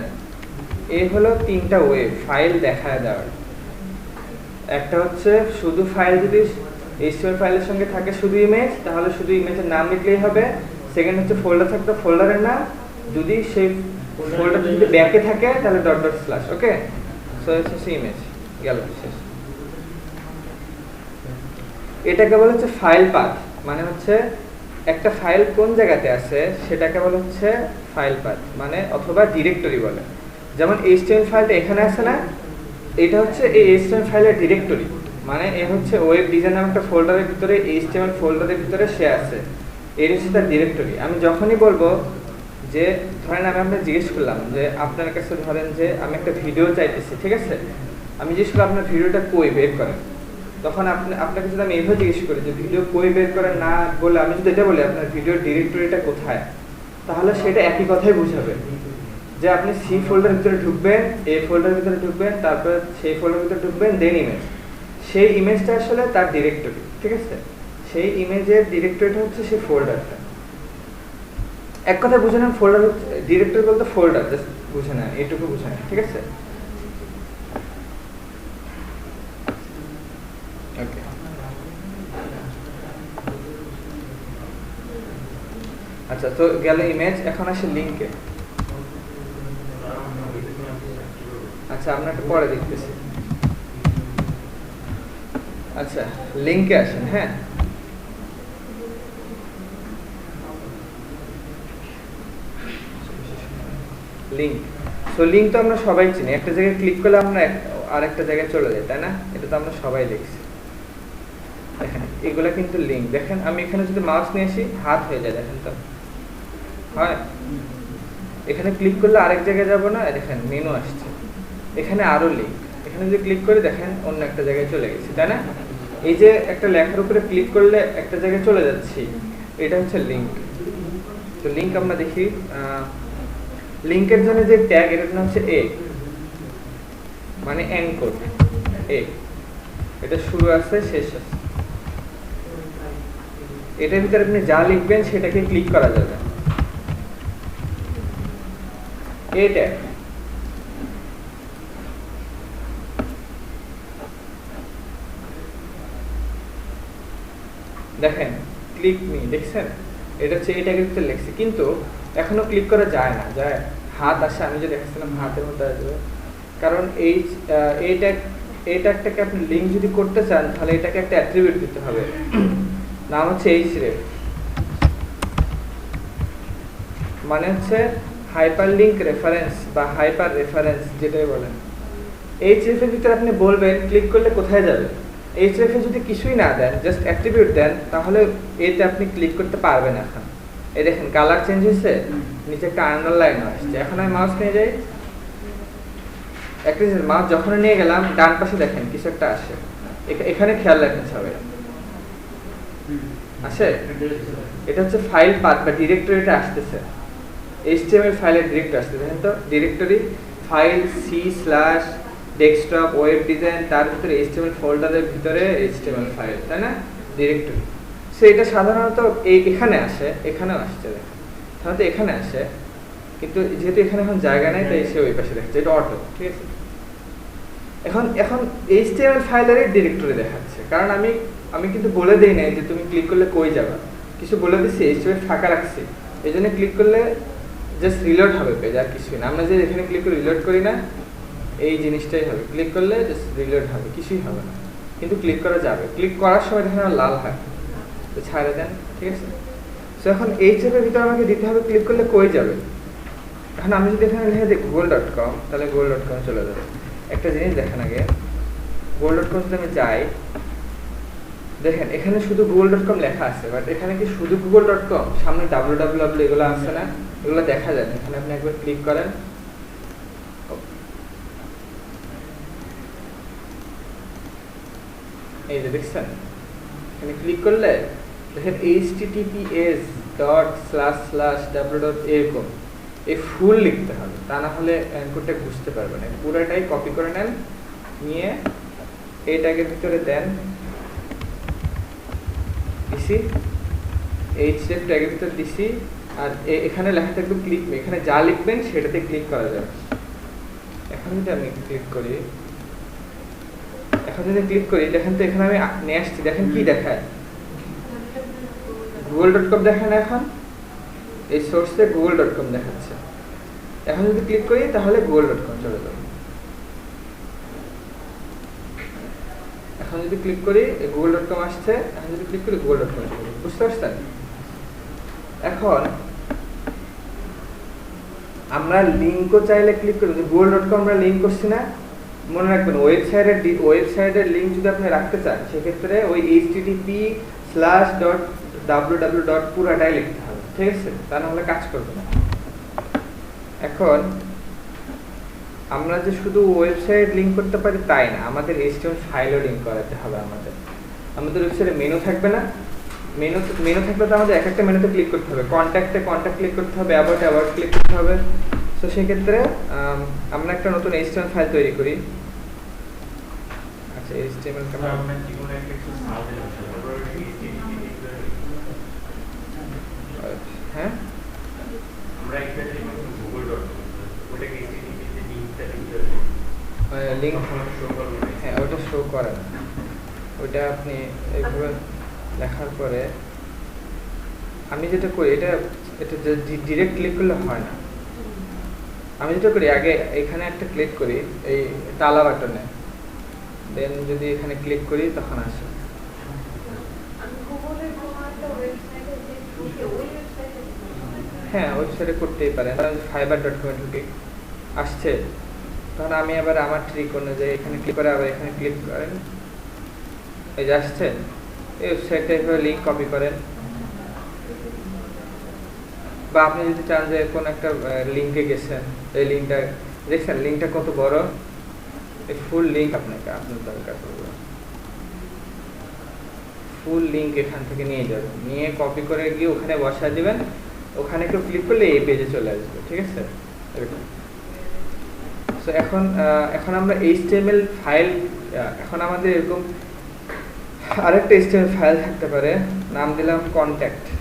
এই হলো 3টা ওয়ে ফাইল দেখায় দেওয়ার। একটা হচ্ছে শুধু ফাইল, যদি HTML ফাইলের সঙ্গে থাকে শুধু ইমেজ, তাহলে শুধু ইমেজের নাম লিখলেই হবে। সেকেন্ড হচ্ছে ফোল্ডার থাকতো ফোল্ডারের নাম, যদি সেই ফোল্ডার যদি ব্যাকে থাকে তাহলে ডট ডট স্ল্যাশ। ওকে, সো হচ্ছে ইমেজ গেল শেষ। এটাকে বলা হচ্ছে ফাইল পাথ, মানে হচ্ছে একটা ফাইল কোন জায়গাতে আছে সেটাকে বলা হচ্ছে ফাইল পাথ, মানে অথবা ডিরেক্টরি বলে। যেমন HTML ফাইলটা এখানে আছে না, এটা হচ্ছে এই HTML ফাইলের ডিরেক্টরি, মানে এ হচ্ছে ওয়েব ডিজাইন নামে একটা ফোল্ডারের ভিতরে, HTML ফোল্ডারের ভিতরে সে আছে, এর হচ্ছে তার ডিরেক্টরি। আমি যখনই বলবো যে, ধরেন আমি আপনাকে জিজ্ঞেস করলাম যে আপনার কাছে ধরেন যে আমি একটা ভিডিও চাইতেছি, ঠিক আছে, আমি জিজ্ঞেস করলাম আপনার ভিডিওটা কই বের করেন, তখন আপনাকে যদি আমি এইভাবে জিজ্ঞেস করি যে ভিডিও কই বের করেন না বলে আমি যদি এটা বলি আপনার ভিডিওর ডিরেক্টরিটা কোথায়, তাহলে সেটা একই কথাই বুঝাবে যে আপনি সি ফোল্ডারের ভিতরে ঢুকবেন, এ ফোল্ডারের ভিতরে ঢুকবেন, তারপর সেই ফোল্ডারের ভিতরে ঢুকবেন, দেন ইমেজ, সেই ইমেজটা আসলে তার ডিরেক্টরি, ঠিক আছে। সেই ইমেজের ডিরেক্টরিটা হচ্ছে সেই ফোল্ডারটা। এক কথা বুঝে নেন, ফোল্ডার হচ্ছে ডিরেক্টরি বলতে ফোল্ডার, জাস্ট বুঝে নেন, এইটুকু বুঝে নেন, ঠিক আছে। ওকে, আচ্ছা, তো গেল ইমেজ, এখন আসে লিঙ্কে। আচ্ছা, আমরা একটু পরে দেখতেছি। আচ্ছা, লিঙ্কে আসেন। হ্যাঁ, লিঙ্ক। সো লিঙ্ক তো আমরা সবাই চিনি, একটা জায়গায় ক্লিক করলে আমরা আরেকটা জায়গায় চলে যাই, তাই না? এটা তো আমরা সবাই দেখছি। দেখেন এগুলা কিন্তু লিঙ্ক। দেখেন আমি এখানে যদি মাউস নিয়ে আসি হাত হয়ে যায়, দেখেন তো হয়। এখানে ক্লিক করলে আরেক জায়গায় যাব না, দেখেন মেনু আসছে, এখানে আরো লিঙ্ক। এখানে যদি ক্লিক করে দেখেন অন্য একটা জায়গায় চলে গেছি, তাই না? এই যে একটা লেখার উপরে ক্লিক করলে একটা জায়গায় চলে যাচ্ছি, এটা হচ্ছে লিঙ্ক। তো লিঙ্ক আমরা দেখি, লিঙ্কের জন্য যে ট্যাগ, এটার নাম হচ্ছে এ, মানে এনকোড এ, এটা শুরু আছে শেষ আছে। এটার ভিতরে আপনি যা লিখবেন সেটাকে ক্লিক করা যাবে। এ ট্যাগ, দেখেন ক্লিক মি, দেখছেন এটা হচ্ছে এই ট্যাগের ভিতরে লিখছি, কিন্তু এখনো ক্লিক করা যায় না, যায় হাত আসে। আমি যে দেখাচ্ছিলাম হাতের মধ্যে আসবে, কারণ এই ট্যাগটাকে আপনি লিঙ্ক যদি করতে চান তাহলে এটাকে একটা অ্যাট্রিবিউট দিতে হবে, নাম হচ্ছে href, মানে হচ্ছে হাইপার লিঙ্ক রেফারেন্স বা হাইপার রেফারেন্স যেটাই বলেন। href এর ভিতরে আপনি বলবেন ক্লিক করলে কোথায় যাবে। href এ যদি কিছুই না দেন, জাস্ট অ্যাট্রিবিউট দেন, তাহলে এতে আপনি ক্লিক করতে পারবেন। এখন এই দেখেন কালার চেঞ্জ হয়েছে, নিচে একটা আন্ডারলাইন আসছে। এখন আমি মাউস নিয়ে যাই, একটা মাউস যখন নিয়ে গেলাম ডান পাশে দেখেন কিছু একটা আসে, এখানে খেয়াল রাখেন সবাই, আসে। এটা হচ্ছে ফাইল পাথ বা ডিরেক্টরিটা আসতেছে, HTML ফাইলের ডিরেক্টরি আসছে, দেখেন তো directory file C/ desktop web design, তার ভিতরে HTML ফোল্ডারের ভিতরে HTML ফাইল, তাই না, ডিরেক্টরি। সো এটা সাধারণত এখানে আসে, এখানেও আসছে, দেখেন সাধারণত এখানে আসে, কিন্তু যেহেতু এখানে এখন জায়গা নাই তাই সে ওই পাশে দেখাচ্ছে, এটা অটো, ঠিক আছে। এখন এখন HTML ফাইলের ডিরেক্টরি দেখাচ্ছে, কারণ আমি কিন্তু বলে দেই নাই যে তুমি ক্লিক করলে কই যাবা, কিছু বলে দিচ্ছি, HTML ফাঁকা রাখছি, এই জন্য ক্লিক করলে জাস্ট রিলোড হবে পেজ, আর কিছুই না। আমরা যে এখানে ক্লিক করে রিলোড করি না, এই জিনিসটাই হবে, ক্লিক করলে জাস্ট রিলোড হবে, কিছুই হবে না, কিন্তু ক্লিক করা যাবে। ক্লিক করার সময় দেখেন লাল হয়, তো ছাড়ে দেন, ঠিক আছে। সো এখন HTML এর ভিতরে আমাকে দিতে হবে ক্লিক করলে কই যাবে। এখন আমি যদি এখানে লিখে দিই google.com, তাহলে google.com চলে যাবে। একটা জিনিস দেখেন আগে, google.com যদি আমি যাই, দেখেন এখানে শুধু google.com লেখা আছে, বাট এখানে কি শুধু google.com, সামনে www এগুলো আছে না, এগুলো দেখা যায় না। এখানে আপনি একবার ক্লিক করেন, এই যে দেখছেন, এখানে ক্লিক করলে দেখেন https:// এরকম এই ফুল লিখতে হবে, তা না হলে অ্যাঙ্করটা বুঝতে পারবে না। পুরোটাই কপি করে নেন, নিয়ে এই ট্যাগের ভিতরে দেন দিছি, href ট্যাগের ভিতরে দিছি, আর এখানে লেখা থাকবে ক্লিক, এখানে যা লিখবেন সেটাতে ক্লিক করা যাবে। এখন যদি আমি ক্লিক করি, এখন যদি ক্লিক করি, দেখেন তো এখানে আমি নিয়ে আসছি, দেখেন কি দেখায়, google.com দেখেন, এখন এই সোর্সে google.com দেখাচ্ছে। এখন যদি ক্লিক করি তাহলে google.com চলে যাবে। এখন যদি ক্লিক করি google.com আসছে, এখন যদি ক্লিক করি google.com চলে যাবে, বুঝতে পারছেন? এখন আমরা লিংকও চাইলে ক্লিক করি, যে google.com আমরা লিংক করছি না, মনে রাখবেন ওয়েবসাইটের লিংক যদি আপনি রাখতে চান, সেক্ষেত্রে ওই http://www. পুরাটাই লিখতে হবে, ঠিক আছে, তা না হলে কাজ করবে না। এখন আমরা যে শুধু ওয়েবসাইট লিংক করতে পারি তাই না, আমাদের HTML ফাইলও লিংক করাতে হবে। আমাদের ওয়েবসাইটে মেনু থাকবে না, মেনু থাকলে তো আমাদের এক একটা মেনুতে ক্লিক করতে হবে, কন্ট্যাক্ট ক্লিক করতে হবে, অ্যাবাউট ক্লিক করতে হবে। তো সেক্ষেত্রে আমরা একটা নতুন HTML ফাইল তৈরি করি। আচ্ছা, HTML টা আমরা জীবনে একটা কিছু সার্চ হ্যাঁ, আমরা একটা google.com ওটাকে http তে লিংকটা দিতে লিংক, শো করবে, হ্যাঁ ওটা শো করে না, ওইটা আপনি এইভাবে লেখার পরে আমি যেটা করি, এটা ডিরেক্ট ক্লিক করলে হয় না। আমি যেটা করি, আগে এখানে একটা ক্লিক করি এই তালা বাটনে, দেন যদি এখানে ক্লিক করি তখন আসে। হ্যাঁ, ওয়েবসাইটে করতেই পারেন, fiverr.com ঢুকে আসছে, তখন আমি আবার আমার ট্রিক অনুযায়ী এখানে ক্লিক করে আবার এখানে ক্লিক করেন, এই যে আসছে, এই ওয়েবসাইটটা এভাবে লিংক কপি করেন। বা আপনি যদি চান যে কোন একটা লিংকে গেছেন, এই লিংকটা দেখছেন, লিংকটা কত বড়, এই ফুল লিংক আপনার দরকার পড়বে, ফুল লিংক এখান থেকে নিয়ে যাবেন, নিয়ে কপি করে গিয়ে ওখানে বসায় দিবেন, ওখানে একটু ক্লিক করলে এই পেজে চলে আসবে, ঠিক আছে, এরকম। সো এখন আমরা HTML ফাইল, এখন আমাদের এরকম আরেকটা HTML ফাইল থাকতে পারে, নাম দিলাম contact.html,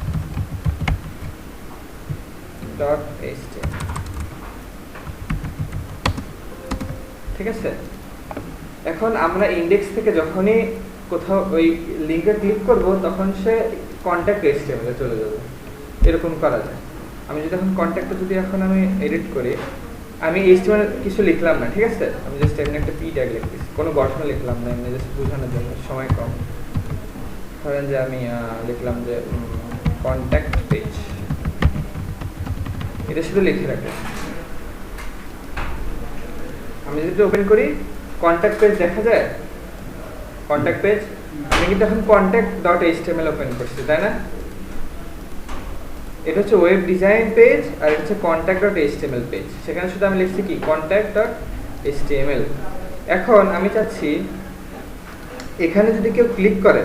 ঠিক আছে। এখন আমরা ইন্ডেক্স থেকে যখনই কোথাও ওই লিংকে ক্লিক করব, তখন সে contact.html এ চলে যাবে, এরকম করা যায়। আমি যদি এখন কন্ট্যাক্টটা যদি এখন আমি এডিট করি, আমি HTML কিছু লিখলাম না, ঠিক আছে, আমি জাস্ট এখানে একটা p ট্যাগ লিখতেছি, কোনো গঠন লিখলাম না, এমনি জাস্ট বোঝানোর জন্য, সময় কম। ধরেন যে আমি লিখলাম যে কন্ট্যাক্ট পেজ, এটা শুধু লিখে রাখলাম। আমি যদি ওপেন করি, কন্ট্যাক্ট পেজ দেখা যায়, কন্ট্যাক্ট পেজ, আমি কিন্তু এখন contact.html ওপেন করছি, তাই না? এটা হচ্ছে ওয়েব ডিজাইন পেজ, আর এটা হচ্ছে contact.html পেজ, সেখানে শুধু আমি লিখছি কি contact.html। এখন আমি চাচ্ছি এখানে যদি কেউ ক্লিক করে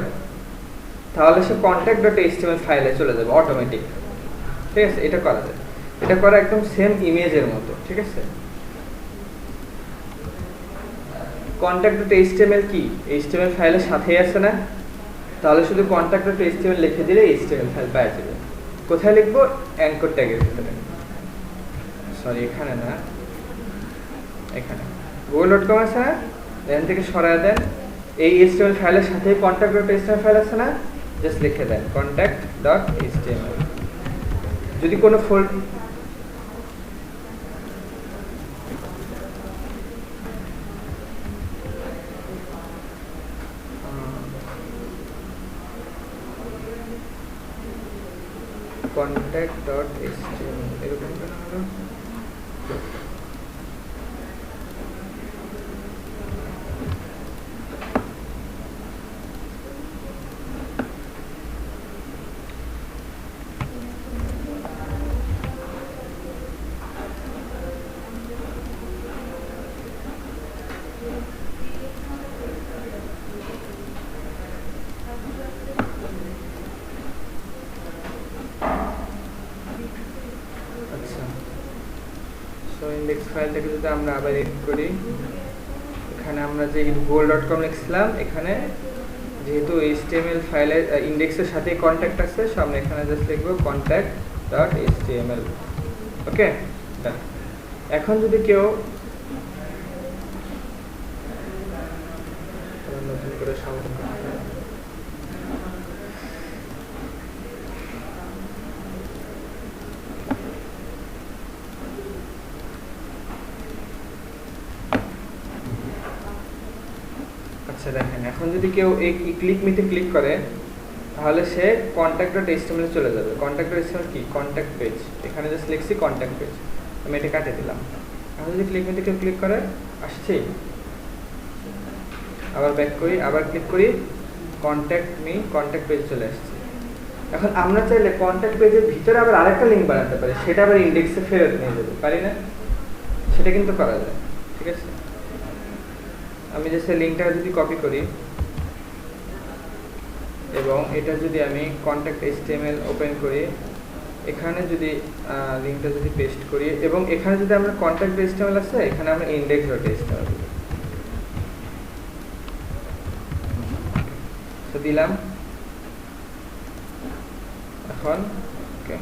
তাহলে সে contact.html ফাইলে চলে যাবে অটোমেটিক, ঠিক আছে, এটা করা যায়, এটা করা একদম সেম ইমেজের মতো, ঠিক আছে। contact.html কি HTML ফাইলের সাথেই আছে না, তাহলে শুধু contact.html লিখে দিলে HTML ফাইল পেয়ে যাবে। কোথায় লিখবো? অ্যাঙ্কর ট্যাগের ভিতরে। সরি এখানে না, এখানে google.com আছে না, এখান থেকে সরায় দেন। এই HTML ফাইলের সাথে contact.html ফাইল আছে না, জাস্ট লিখে দেন contact.html। যদি কোনো ফোল্ড contact.html এরকম কেন হলো? ইন্ডেক্স ফাইলটাকে যদি আমরা আবার এডিট করি, এখানে আমরা যে google.com লিখছিলাম, এখানে যেহেতু HTML ফাইলের ইন্ডেক্সের সাথে কন্ট্যাক্ট আছে, সো আমরা এখানে জাস্ট লিখব contact.html। ওকে, এখন যদি কেউ নতুন করে সংযোগ করতে হয়, দেখেন এখন যদি কেউ এই ক্লিক মিতে ক্লিক করে তাহলে সে contact.html চলে যাবে। contact.html কি? Contact page. এখানে জাস্ট লিখছি কন্টাক্ট পেজ, আমি এটা কাটে দিলাম। এখন যদি ক্লিক মিতে কেউ ক্লিক করে, আসছে, আবার ব্যাক করি, আবার ক্লিক করি, কন্টাক্ট মি, কন্টাক্ট পেজ চলে আসছে। এখন আমরা চাইলে কন্টাক্ট পেজের ভিতরে আবার আরেকটা লিংক বানাতে পারি, সেটা আবার ইন্ডেক্সে ফেরত নিয়ে যাবে, পারি না? সেটা কিন্তু করা যায়, ঠিক আছে? আমি জাস্ট লিংকটা যদি কপি করি এবং এটা যদি আমি contact.html ওপেন করি, এখানে যদি লিংকটা যদি পেস্ট করি এবং এখানে যদি আমরা contact.html আছে, এখানে আমরা index.html তো দিলাম। এখন ওকে,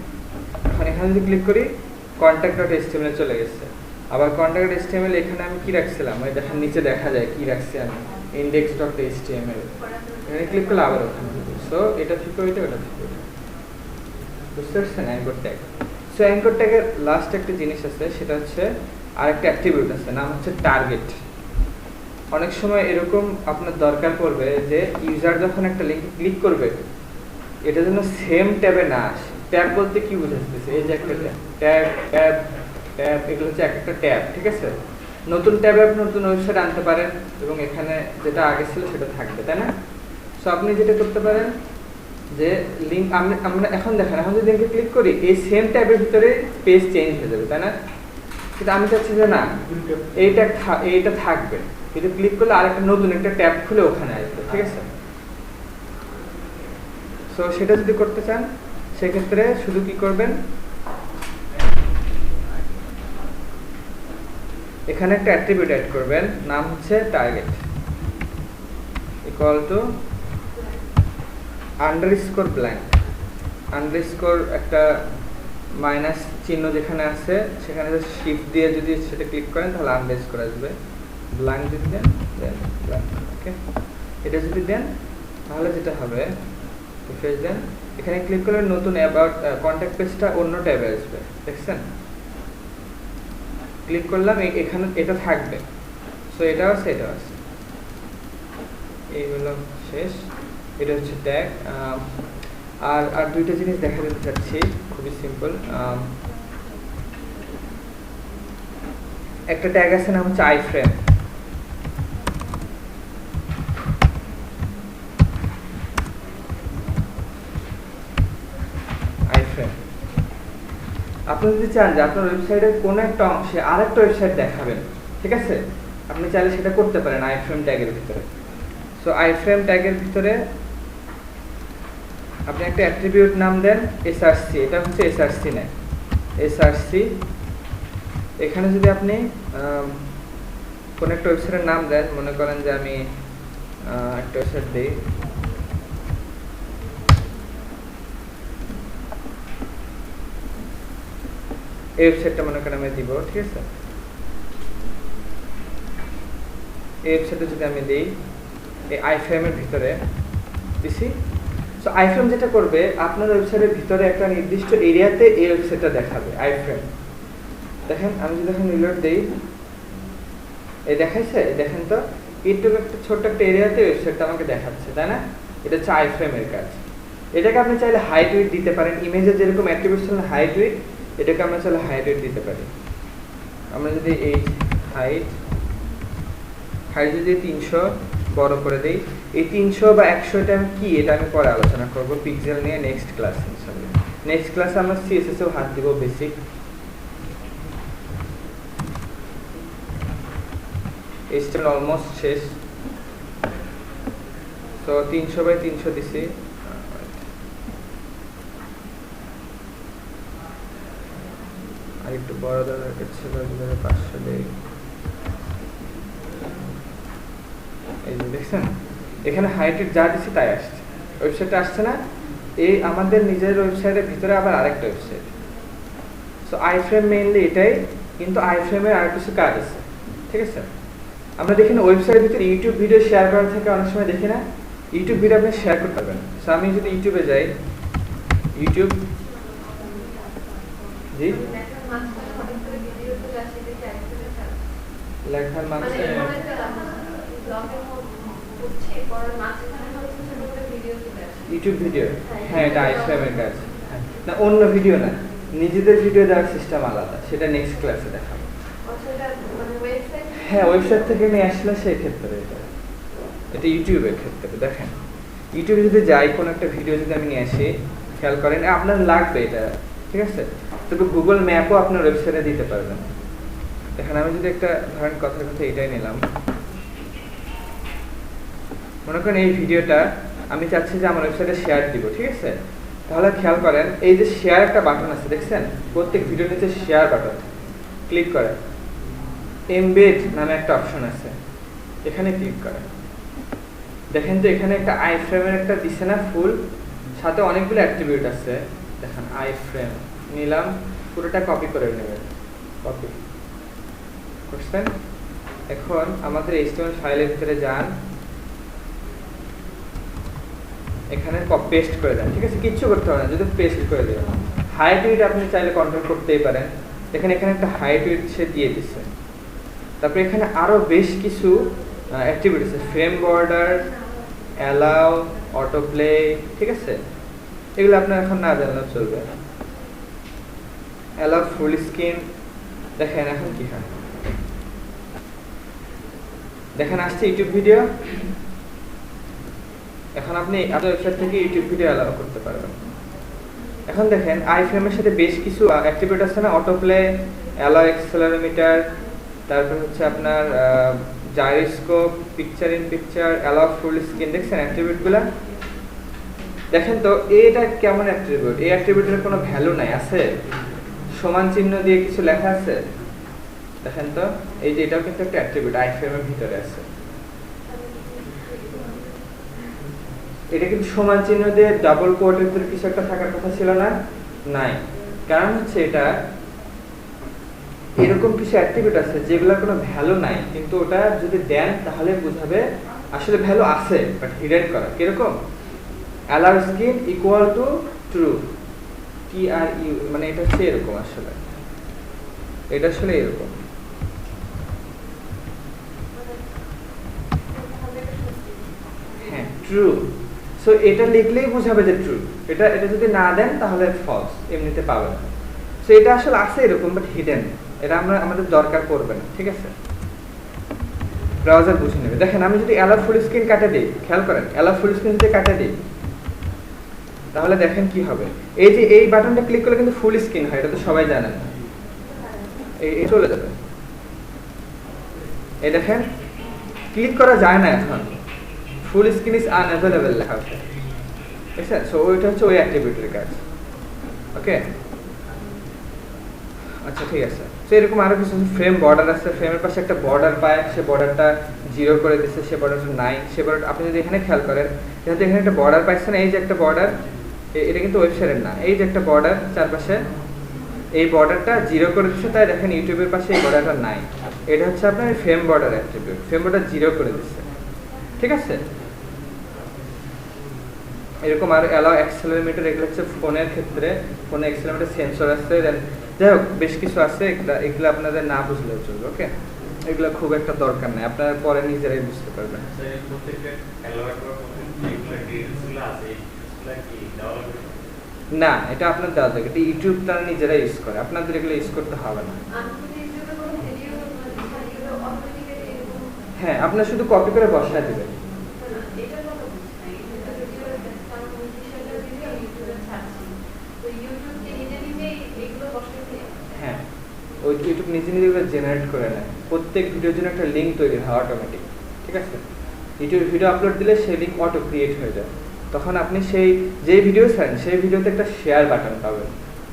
এখন এখানে যদি ক্লিক করি contact.html চলে গেছে। আবার contact.html এখানে আমি কি রাখছিলাম, ওই দেখেন নিচে দেখা যায় কি রাখছি আমি, index.html। এখানে ক্লিক করলে আবার ওখানে, সো এটা ঠিক করে, এটা ঠিক করে, বুঝতে পারছেন? Anchor tag. সো অ্যাঙ্কর ট্যাগের লাস্ট একটা জিনিস আছে, সেটা হচ্ছে আরেকটা অ্যাট্রিবিউট আছে, নাম হচ্ছে টার্গেট। অনেক সময় এরকম আপনার দরকার পড়বে যে ইউজার যখন একটা লিংকে ক্লিক করবে, এটা যেন সেম ট্যাবে না আসে। ট্যাব বলতে কি বুঝাচ্ছি? এই যে একটা ট্যাব, ট্যাব, ট্যাব, এগুলো হচ্ছে একটা ট্যাব, ঠিক আছে? নতুন ট্যাবে আপনি নতুন ওয়েবসাইট আনতে পারেন এবং এখানে যেটা আগে ছিল সেটা থাকবে, তাই না? সো আপনি যেটা করতে পারেন যে লিংক আমরা এখন দেখেন, এখন যদি লিংকে ক্লিক করি, এই সেম ট্যাবের ভিতরে পেজ চেঞ্জ হয়ে যাবে, তাই না? কিন্তু আমি চাচ্ছি যে না, এইটা থাকবে, কিন্তু ক্লিক করলে আরেকটা নতুন একটা ট্যাব খুলে ওখানে আসবে, ঠিক আছে? সো সেটা যদি করতে চান, সেক্ষেত্রে শুধু কি করবেন, এখানে একটা অ্যাট্রিবিউট অ্যাড করবেন, নাম হচ্ছে target equal to underscore blank. Underscore একটা মাইনাস চিহ্ন যেখানে আছে, সেখানে শিফট দিয়ে যদি সেটা ক্লিক করেন তাহলে আন্ডারস্কোর আসবে। ব্ল্যাঙ্ক যদি দেন, ব্ল্যাঙ্ক, ওকে। এটা যদি দেন তাহলে যেটা হবে, রিফ্রেশ দেন, এখানে ক্লিক করলে নতুন অ্যাবাউট কন্ট্যাক্ট পেজটা অন্য ট্যাবে আসবে, দেখছেন? ক্লিক করলাম, এখানে এটা থাকবে, সো এটাও আছে, এটাও আছে, এইগুলো শেষ। এটা হচ্ছে ট্যাগ। আর দুইটা জিনিস দেখা দিতে চাচ্ছি, খুবই সিম্পল। একটা ট্যাগ আছে, নাম হচ্ছে আইফ্রেম। আপনি যদি চান যে আপনার ওয়েবসাইটের কোনো একটা অংশে আরেকটা ওয়েবসাইট দেখাবেন, ঠিক আছে, আপনি চাইলে সেটা করতে পারেন আইফ্রেম ট্যাগের ভিতরে। সো আইফ্রেম ট্যাগের ভিতরে আপনি একটা অ্যাট্রিবিউট নাম দেন src, এটা হচ্ছে src নেয়, src। এখানে যদি আপনি কোনো একটা ওয়েবসাইটের নাম দেন, মনে করেন যে আমি একটা ওয়েবসাইট দিই, এই ওয়েবসাইটটা মনে করেন আমি দিব, ঠিক আছে? এই ওয়েবসাইটে যদি আমি দিই, এই আইফ্রেমের ভিতরে দিছি। সো আইফ্রেম যেটা করবে, আপনার ওয়েবসাইটের ভিতরে একটা নির্দিষ্ট এরিয়াতে এই ওয়েবসাইটটা দেখাবে আইফ্রেম। দেখেন আমি যদি এখন রিলোড দিই, এই দেখাইছে, দেখেন তো এইটুকু একটা ছোট্ট একটা এরিয়াতে ওয়েবসাইটটা আমাকে দেখাচ্ছে, তাই না? এটা হচ্ছে আইফ্রেমের কাজ। এটাকে আপনি চাইলে হাইট উইডথ দিতে পারেন, ইমেজের যেরকম অ্যাট্রিবিউটস হল হাইট উইডথ, এটাকে আমরা চাইলে হাইট উইডথ দিতে পারি। আমরা যদি এই হাইট যদি 300 বড় করে দেই, এই 300 বা 100 এটা আমি কি, এটা আমি পরে আলোচনা করব পিক্সেল নিয়ে নেক্সট ক্লাস ইনশাআল্লাহ। নেক্সট ক্লাসে আমরা সিএসএস এও হাত দিব, বেসিক। এইচটিএমএল অলমোস্ট শেষ। তো 300 বাই 300 দিছি, আর একটু বড় দরকার ছিল, 500 দেই। এই যে দেখছেন, এখানে হাইট যা দিছি তাই আসছে, ওয়েবসাইটে আসছে না? এই আমাদের নিজের ওয়েবসাইটের ভিতরে আবার আরেকটা ওয়েবসাইট। সো আইফ্রেম মেইনলি এটাই, কিন্তু আইফ্রেমের আর কিছু কাজ আছে, ঠিক আছে? আমরা দেখি না ওয়েবসাইটের ভিতরে ইউটিউব ভিডিও শেয়ার করা থেকে অনেক সময় দেখি না, ইউটিউব ভিডিও আপনি শেয়ার করতে পারবেন। সো আমি যদি ইউটিউবে যাই, ইউটিউব, জি লেখার মাঝখানে ইউটিউব ভিডিও, হ্যাঁ এটা আইফ্রেমের কাজ। না অন্য ভিডিও না, নিজেদের ভিডিও দেওয়ার সিস্টেম আলাদা, সেটা নেক্সট ক্লাসে দেখাবো। হ্যাঁ ওয়েবসাইট থেকে নিয়ে আসলে সেই ক্ষেত্রে এটা ইউটিউবের ক্ষেত্রে। দেখেন ইউটিউবে যদি যাই, কোনো একটা ভিডিও যদি আমি নিয়ে আসি, খেয়াল করেন আপনার লাগবে এটা, ঠিক আছে? তবে গুগল ম্যাপও আপনার ওয়েবসাইটে দিতে পারবেন। দেখেন আমি যদি একটা ধরেন কথার কথা এটাই নিলাম, মনে করেন এই ভিডিওটা আমি চাচ্ছি যে আমার ওয়েবসাইটে শেয়ার দিব, ঠিক আছে? তাহলে খেয়াল করেন এই যে শেয়ার একটা বাটন আছে, দেখছেন? প্রত্যেক ভিডিওর নিচে শেয়ার বাটন, ক্লিক করেন, এমবেড নামে একটা অপশন আছে, এখানে ক্লিক করেন। দেখেন তো এখানে একটা আইফ্রেমের একটা দিছে না ফুল, সাথে অনেকগুলো অ্যাট্রিবিউট আছে। দেখেন আইফ্রেম নিলাম, পুরোটা কপি করে নেবেন, কপি করছেন। এখন আমাদের এইচটিএমএল ফাইলের ভিতরে যান, এখানে পেস্ট করে দেন, ঠিক আছে? কিচ্ছু করতে হবে না, যদি পেস্ট করে দেবেন। হাইট উইডথ আপনি চাইলে কন্ট্রোল করতেই পারেন। দেখেন এখানে একটা হাইট উইডথ সে দিয়ে দিচ্ছে। তারপরে এখানে আরো বেশ কিছু অ্যাক্টিভিটি আছে, frame border, allow, auto play, ঠিক আছে? এগুলো আপনার এখন না জানলেও চলবে। অ্যালাউ ফুল স্ক্রিন, দেখেন এখন কি হয়, দেখেন আসছে ইউটিউব ভিডিও। এখন আপনি আপনার ওয়েবসাইট থেকে ইউটিউব ভিডিও অ্যালাউ করতে পারবেন। এখন দেখেন আইফ্রেমের সাথে বেশ কিছু অ্যাক্টিভিটি আছে না, অটো প্লে, অ্যালাউ অ্যাক্সেলারোমিটার, তারপর হচ্ছে আপনার gyroscope, picture in picture, allow full screen, দেখছেন অ্যাট্রিবিউটগুলো? দেখেন তো এটা কেমন অ্যাট্রিবিউট? এই অ্যাট্রিবিউটের কোনো ভ্যালু নাই, আছে? সমান চিহ্ন দিয়ে কিছু লেখা আছে, দেখেন তো এই যে এটাও কিন্তু একটা অ্যাট্রিবিউট আইফ্রেমের ভিতরে আছে। এটা কিন্তু সমান চিহ্ন দিয়ে ডাবল কোটের ভিতরে কিছু একটা থাকার কথা ছিল না, নাই। কারণ হচ্ছে এটা এরকম কিছু অ্যাট্রিবিউট আছে যেগুলোর কোনো ভ্যালু নাই, কিন্তু ওটা যদি দেন তাহলে বোঝাবে আসলে ভ্যালু আছে, বাট হিডেন করা। কিরকম? Allow screen equal to true, TRU, মানে এটা হচ্ছে এরকম, আসলে এটা আসলে এরকম। হ্যাঁ ট্রু, সো এটা লিখলেই বোঝাবে যে ট্রু। এটা যদি না দেন তাহলে ফলস, এমনিতে পাবে না। সো এটা আসলে আছে এরকম, বাট হিডেন, এটা আমরা আমাদের দরকার পড়বে না, ঠিক আছে? ব্রাউজার বুঝে নেবে। দেখেন আমি যদি অ্যালাউ ফুল স্ক্রিন কাটে দিই, খেয়াল করেন অ্যালাউ ফুল স্ক্রিন যদি কাটে দিই, তাহলে দেখেন কি হবে। এই যে এই বাটনটা ক্লিক করলে কিন্তু ফুল স্ক্রিন হয়, এটা তো সবাই জানেন। এই চলে যাবে, এই দেখেন ক্লিক করা যায় না, এখন ফুল স্ক্রিন ইজ আনঅ্যাভেলেবল লেখা আছে, ঠিক আছে? সো ওইটা হচ্ছে ওই অ্যাট্রিবিউটের কাজ। ওকে, আচ্ছা ঠিক আছে। তো এরকম আরো কিছু ফ্রেম বর্ডার আছে, ফ্রেমের পাশে একটা বর্ডার পায়, সে বর্ডারটা 0 করে দিচ্ছে, সে বর্ডারটা 9, সে বর্ডার আপনি যদি এখানে খেয়াল করেন, যেহেতু এখানে একটা বর্ডার পাইছেন, এই যে একটা বর্ডার, এটা কিন্তু ওয়েবসাইটের না, এই যে একটা বর্ডার চারপাশে, এই বর্ডারটা 0 করে দিচ্ছে, তাই দেখেন ইউটিউবের পাশে এই বর্ডারটা নাই। এটা হচ্ছে আপনার frame border attribute, frame border 0 করে দিচ্ছে, ঠিক আছে। এরকম আর অ্যালাউ অ্যাক্সেলেরোমিটার, এগুলো হচ্ছে ফোনের ক্ষেত্রে, ফোনে অ্যাক্সেলেরোমিটার সেন্সর আছে, দেন যাই হোক বেশ কিছু আছে, এগুলো আপনাদের না বুঝলেও চলবে, ওকে। এগুলো খুব একটা দরকার নেই, আপনারা পরে নিজেরাই বুঝতে পারবেন। না, এটা আপনার দেওয়া থাকে, এটা ইউটিউব তারা নিজেরাই ইউজ করে, আপনাদের এগুলো ইউজ করতে হবে না। হ্যাঁ, আপনার শুধু কপি করে বসায় দিবেন। হ্যাঁ, ওই ইউটিউব নিজে নিজে এগুলো জেনারেট করে নেয়, প্রত্যেক ভিডিওর জন্য একটা লিঙ্ক তৈরি হয় অটোমেটিক, ঠিক আছে। ইউটিউবে ভিডিও আপলোড দিলে সেই লিঙ্ক অটো ক্রিয়েট হয়ে যায়, তখন আপনি সেই যেই ভিডিও চান সেই ভিডিওতে একটা শেয়ার বাটন পাবেন,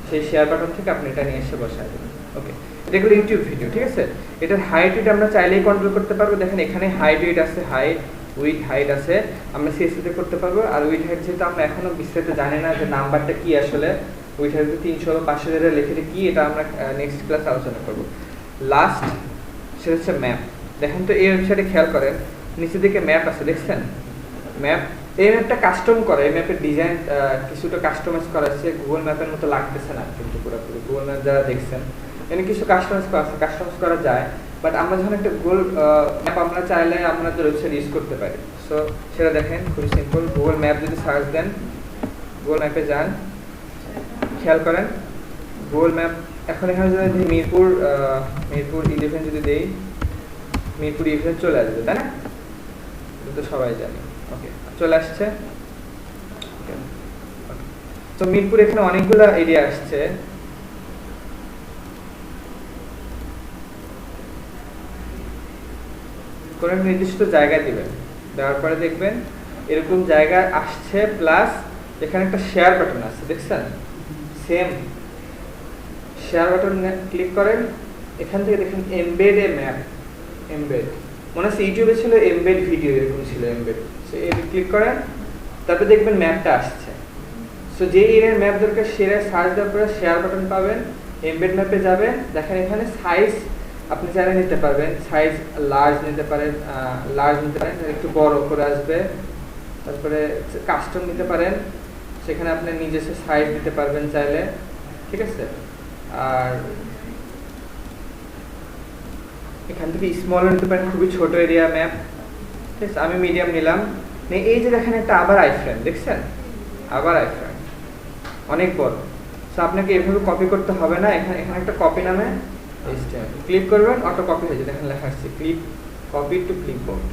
সেই শেয়ার বাটন থেকে আপনি এটা নিয়ে এসে বসায় দেবেন, ওকে। এটা হলো ইউটিউব ভিডিও, ঠিক আছে। এটার হাইট উইড আমরা চাইলেই কন্ট্রোল করতে পারবো, দেখেন এখানে হাইট উইড আছে, হাইট উইড হাইট আছে, আমরা সিএসসি করতে পারবো। আর উইড হাইট যেহেতু আমরা এখনো বিস্তারিত জানি না যে নাম্বারটা কি আসলে, উইড হাইট 300 বা 500 যেটা লিখে কি, এটা আমরা নেক্সট ক্লাস আলোচনা করবো। লাস্ট সেটা হচ্ছে ম্যাপ। দেখেন তো এই ওয়েবসাইটে খেয়াল করেন, নিচের দিকে ম্যাপ আছে, দেখছেন ম্যাপ। এই ম্যাপটা কাস্টম করে, এই ম্যাপের ডিজাইন কিছুটা কাস্টমাইজ করা আছে, গুগল ম্যাপের মতো লাগতেছে না কিন্তু পুরোপুরি। গুগল ম্যাপ যারা দেখছেন এখানে কিছু কাস্টমাইজ করা আছে, কাস্টমাইজ করা যায়, বাট আমরা যখন একটা গুগল ম্যাপ আমরা চাইলে আপনাদের ওয়েবসাইট ইউজ করতে পারি। সো সেটা দেখেন খুবই সিম্পল, গুগল ম্যাপ যদি সার্চ দেন, গুগল ম্যাপে যান, খেয়াল করেন গুগল ম্যাপ। এখন এখানে যদি মিরপুর 11 যদি দেই, মিরপুর 11 চলে আসবে, তাই না? এটা তো সবাই জানে, ওকে, চলে আসছে। তো মিরপুর এখানে অনেকগুলো এরিয়া আসছে, কোন নির্দিষ্ট জায়গায় দিবেন, দেওয়ার পরে দেখবেন এরকম জায়গা আসছে, প্লাস এখানে একটা শেয়ার বাটন আছে, দেখছেন সেম শেয়ার বাটন ক্লিক করেন, এখান থেকে দেখেন এমবেড এ ম্যাপ, এমবেড মনে হচ্ছে ইউটিউবে ছিল এমবেড ভিডিও, এরকম ছিল এমবেড। সো এটা ক্লিক করেন, তারপরে দেখবেন ম্যাপটা আসছে। সো যে এরিয়ার ম্যাপ দরকার সেটা সার্চ দেওয়ার পরে শেয়ার বাটন পাবেন, এমবেড ম্যাপে যাবেন, দেখেন এখানে সাইজ আপনি চাইলে নিতে পারবেন, সাইজ লার্জ নিতে পারেন, একটু বড় করে আসবে, তারপরে কাস্টম নিতে পারেন, সেখানে আপনি নিজস্ব সাইজ দিতে পারবেন চাইলে, ঠিক আছে। আর এখান থেকে স্মল নিতে পারেন, খুবই ছোট এরিয়া ম্যাপ, ঠিক আছে। আমি মিডিয়াম নিলাম। এই যে দেখেন একটা আবার আইফ্রেম, দেখছেন আবার আইফ্রেম অনেক বড়। সো আপনাকে এভাবে কপি করতে হবে না, এখানে একটা কপি নামে ক্লিক করবেন, অটো কপি হয়ে যায়, দেখেন লেখা আসছে clip copy to clipboard,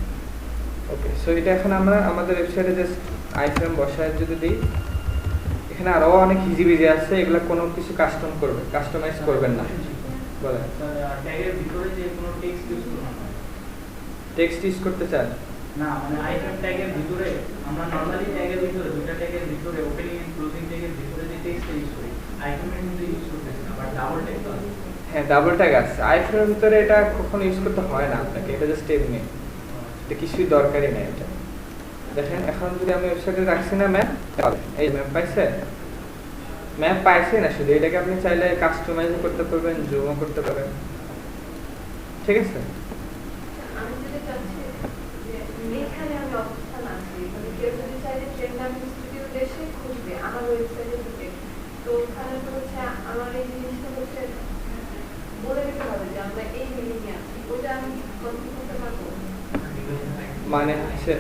okay. So এটা এখন আমরা আমাদের ওয়েবসাইটে জাস্ট আইফ্রেম বসায় যদি দিই, এখানে আরো অনেক হিজিবিজি আছে, এগুলো কোনো কিছু কাস্টমাইজ করবেন না। বলেন ট্যাগের ভিতরে যে কোনো টেক্সট ইউজ করব না, টেক্সট ইউজ করতে চান না, মানে আইটেম ট্যাগের ভিতরে আমরা নরমালি ট্যাগের ভিতরে দুটো ট্যাগের ভিতরে ওপেনিং এন্ড ক্লোজিং ট্যাগের ভিতরে যে টেক্সট ইউজ করি, আইটেমের মধ্যে ইউজ করতেছি না, বাট ডাবল ট্যাগ তো আছে। হ্যাঁ, ডাবল ট্যাগ আছে আইফোনের ভিতরে, এটা কখনো ইউজ করতে হয় না আপনাকে, এটা জাস্ট এমনি, এটা কিছুই দরকারই নেই এটা। দেখেন এখন যদি আমি ওয়েবসাইটে রাখছি না ম্যাপ, এই ম্যাপ পাইছে না, শুধু এটাকে আপনি চাইলে কাস্টমাইজ করতে পারবেন, জুমও করতে পারেন, ঠিক আছে। আমি যেটা চাচ্ছি যে এখানে আমি অবস্থান আছি, মানে কেউ যদি চাইলে ট্রেন্ডার ইনস্টিটিউট এসে খুঁজবে আমার ওয়েবসাইটে ঢুকে, তো ওখানে তো হচ্ছে আমার এই জিনিসটা হচ্ছে বলে দিতে হবে যে আমরা এই মিলিংয়ে আছি, ওটা আমি কন্ট্রোল করতে পারবো। মানে হচ্ছে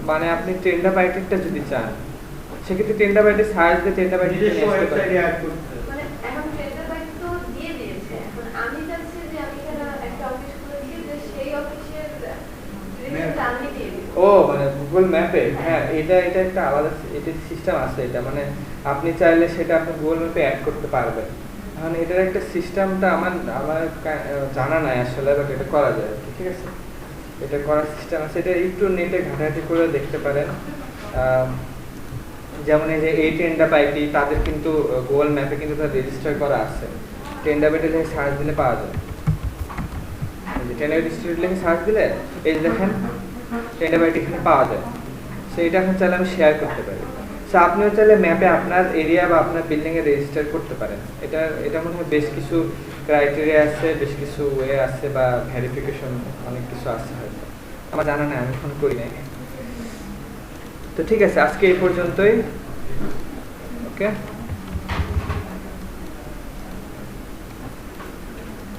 মানে আপনি ট্রেন্ডার বাইটেরটা যদি চান, সেক্ষেত্রে ট্রেন্ডার বাইটে সার্চ দিয়ে ট্রেন্ডার বাইটে নিজস্ব ওয়েবসাইটে অ্যাড করতে হবে। মানে এখন ট্রেন্ডার বাইট তো দিয়ে দিয়েছে, এখন আমি চাচ্ছি যে আমি এখানে একটা অফিস খুলে দিয়ে যে সেই অফিসের ডিরেকশনটা আমি দিয়ে দিব। ও মানে গুগল ম্যাপে, হ্যাঁ এটা একটা আলাদা এটা সিস্টেম আছে, এটা মানে আপনি চাইলে সেটা আপনি গুগল ম্যাপে অ্যাড করতে পারবেন। এখন এটার একটা সিস্টেমটা আমার জানা নাই আসলে, বাট এটা করা যায়, ঠিক আছে। এটা করার সিস্টেম আছে, এটা একটু নেটে ঘাটাঘাটি করে দেখতে পারেন। যেমন এই যে এই ট্রেন্ডার আইডি, তাদের কিন্তু গুগল ম্যাপে কিন্তু তার রেজিস্টার করা আছে, ট্রেন্ডার বাইটে লিখে সার্চ দিলে পাওয়া যায়। ট্রেন্ডার ইনস্টিটিউট লিখে সার্চ দিলে এই যে দেখেন ট্রেন্ডার বাইট এখানে পাওয়া যায়। সো এটা এখন চাইলে আমি শেয়ার করতে পারি। সো আপনিও চাইলে ম্যাপে আপনার এরিয়া বা আপনার বিল্ডিং এ রেজিস্টার করতে পারেন। এটা মনে হয় বেশ কিছু ক্রাইটেরিয়া আছে, বেশ কিছু ওয়ে আছে বা ভেরিফিকেশন অনেক কিছু আছে হয়তো, আমার জানা নাই, আমি ফোন করি নাই। তো ঠিক আছে, আজকে এই পর্যন্তই। ওকে।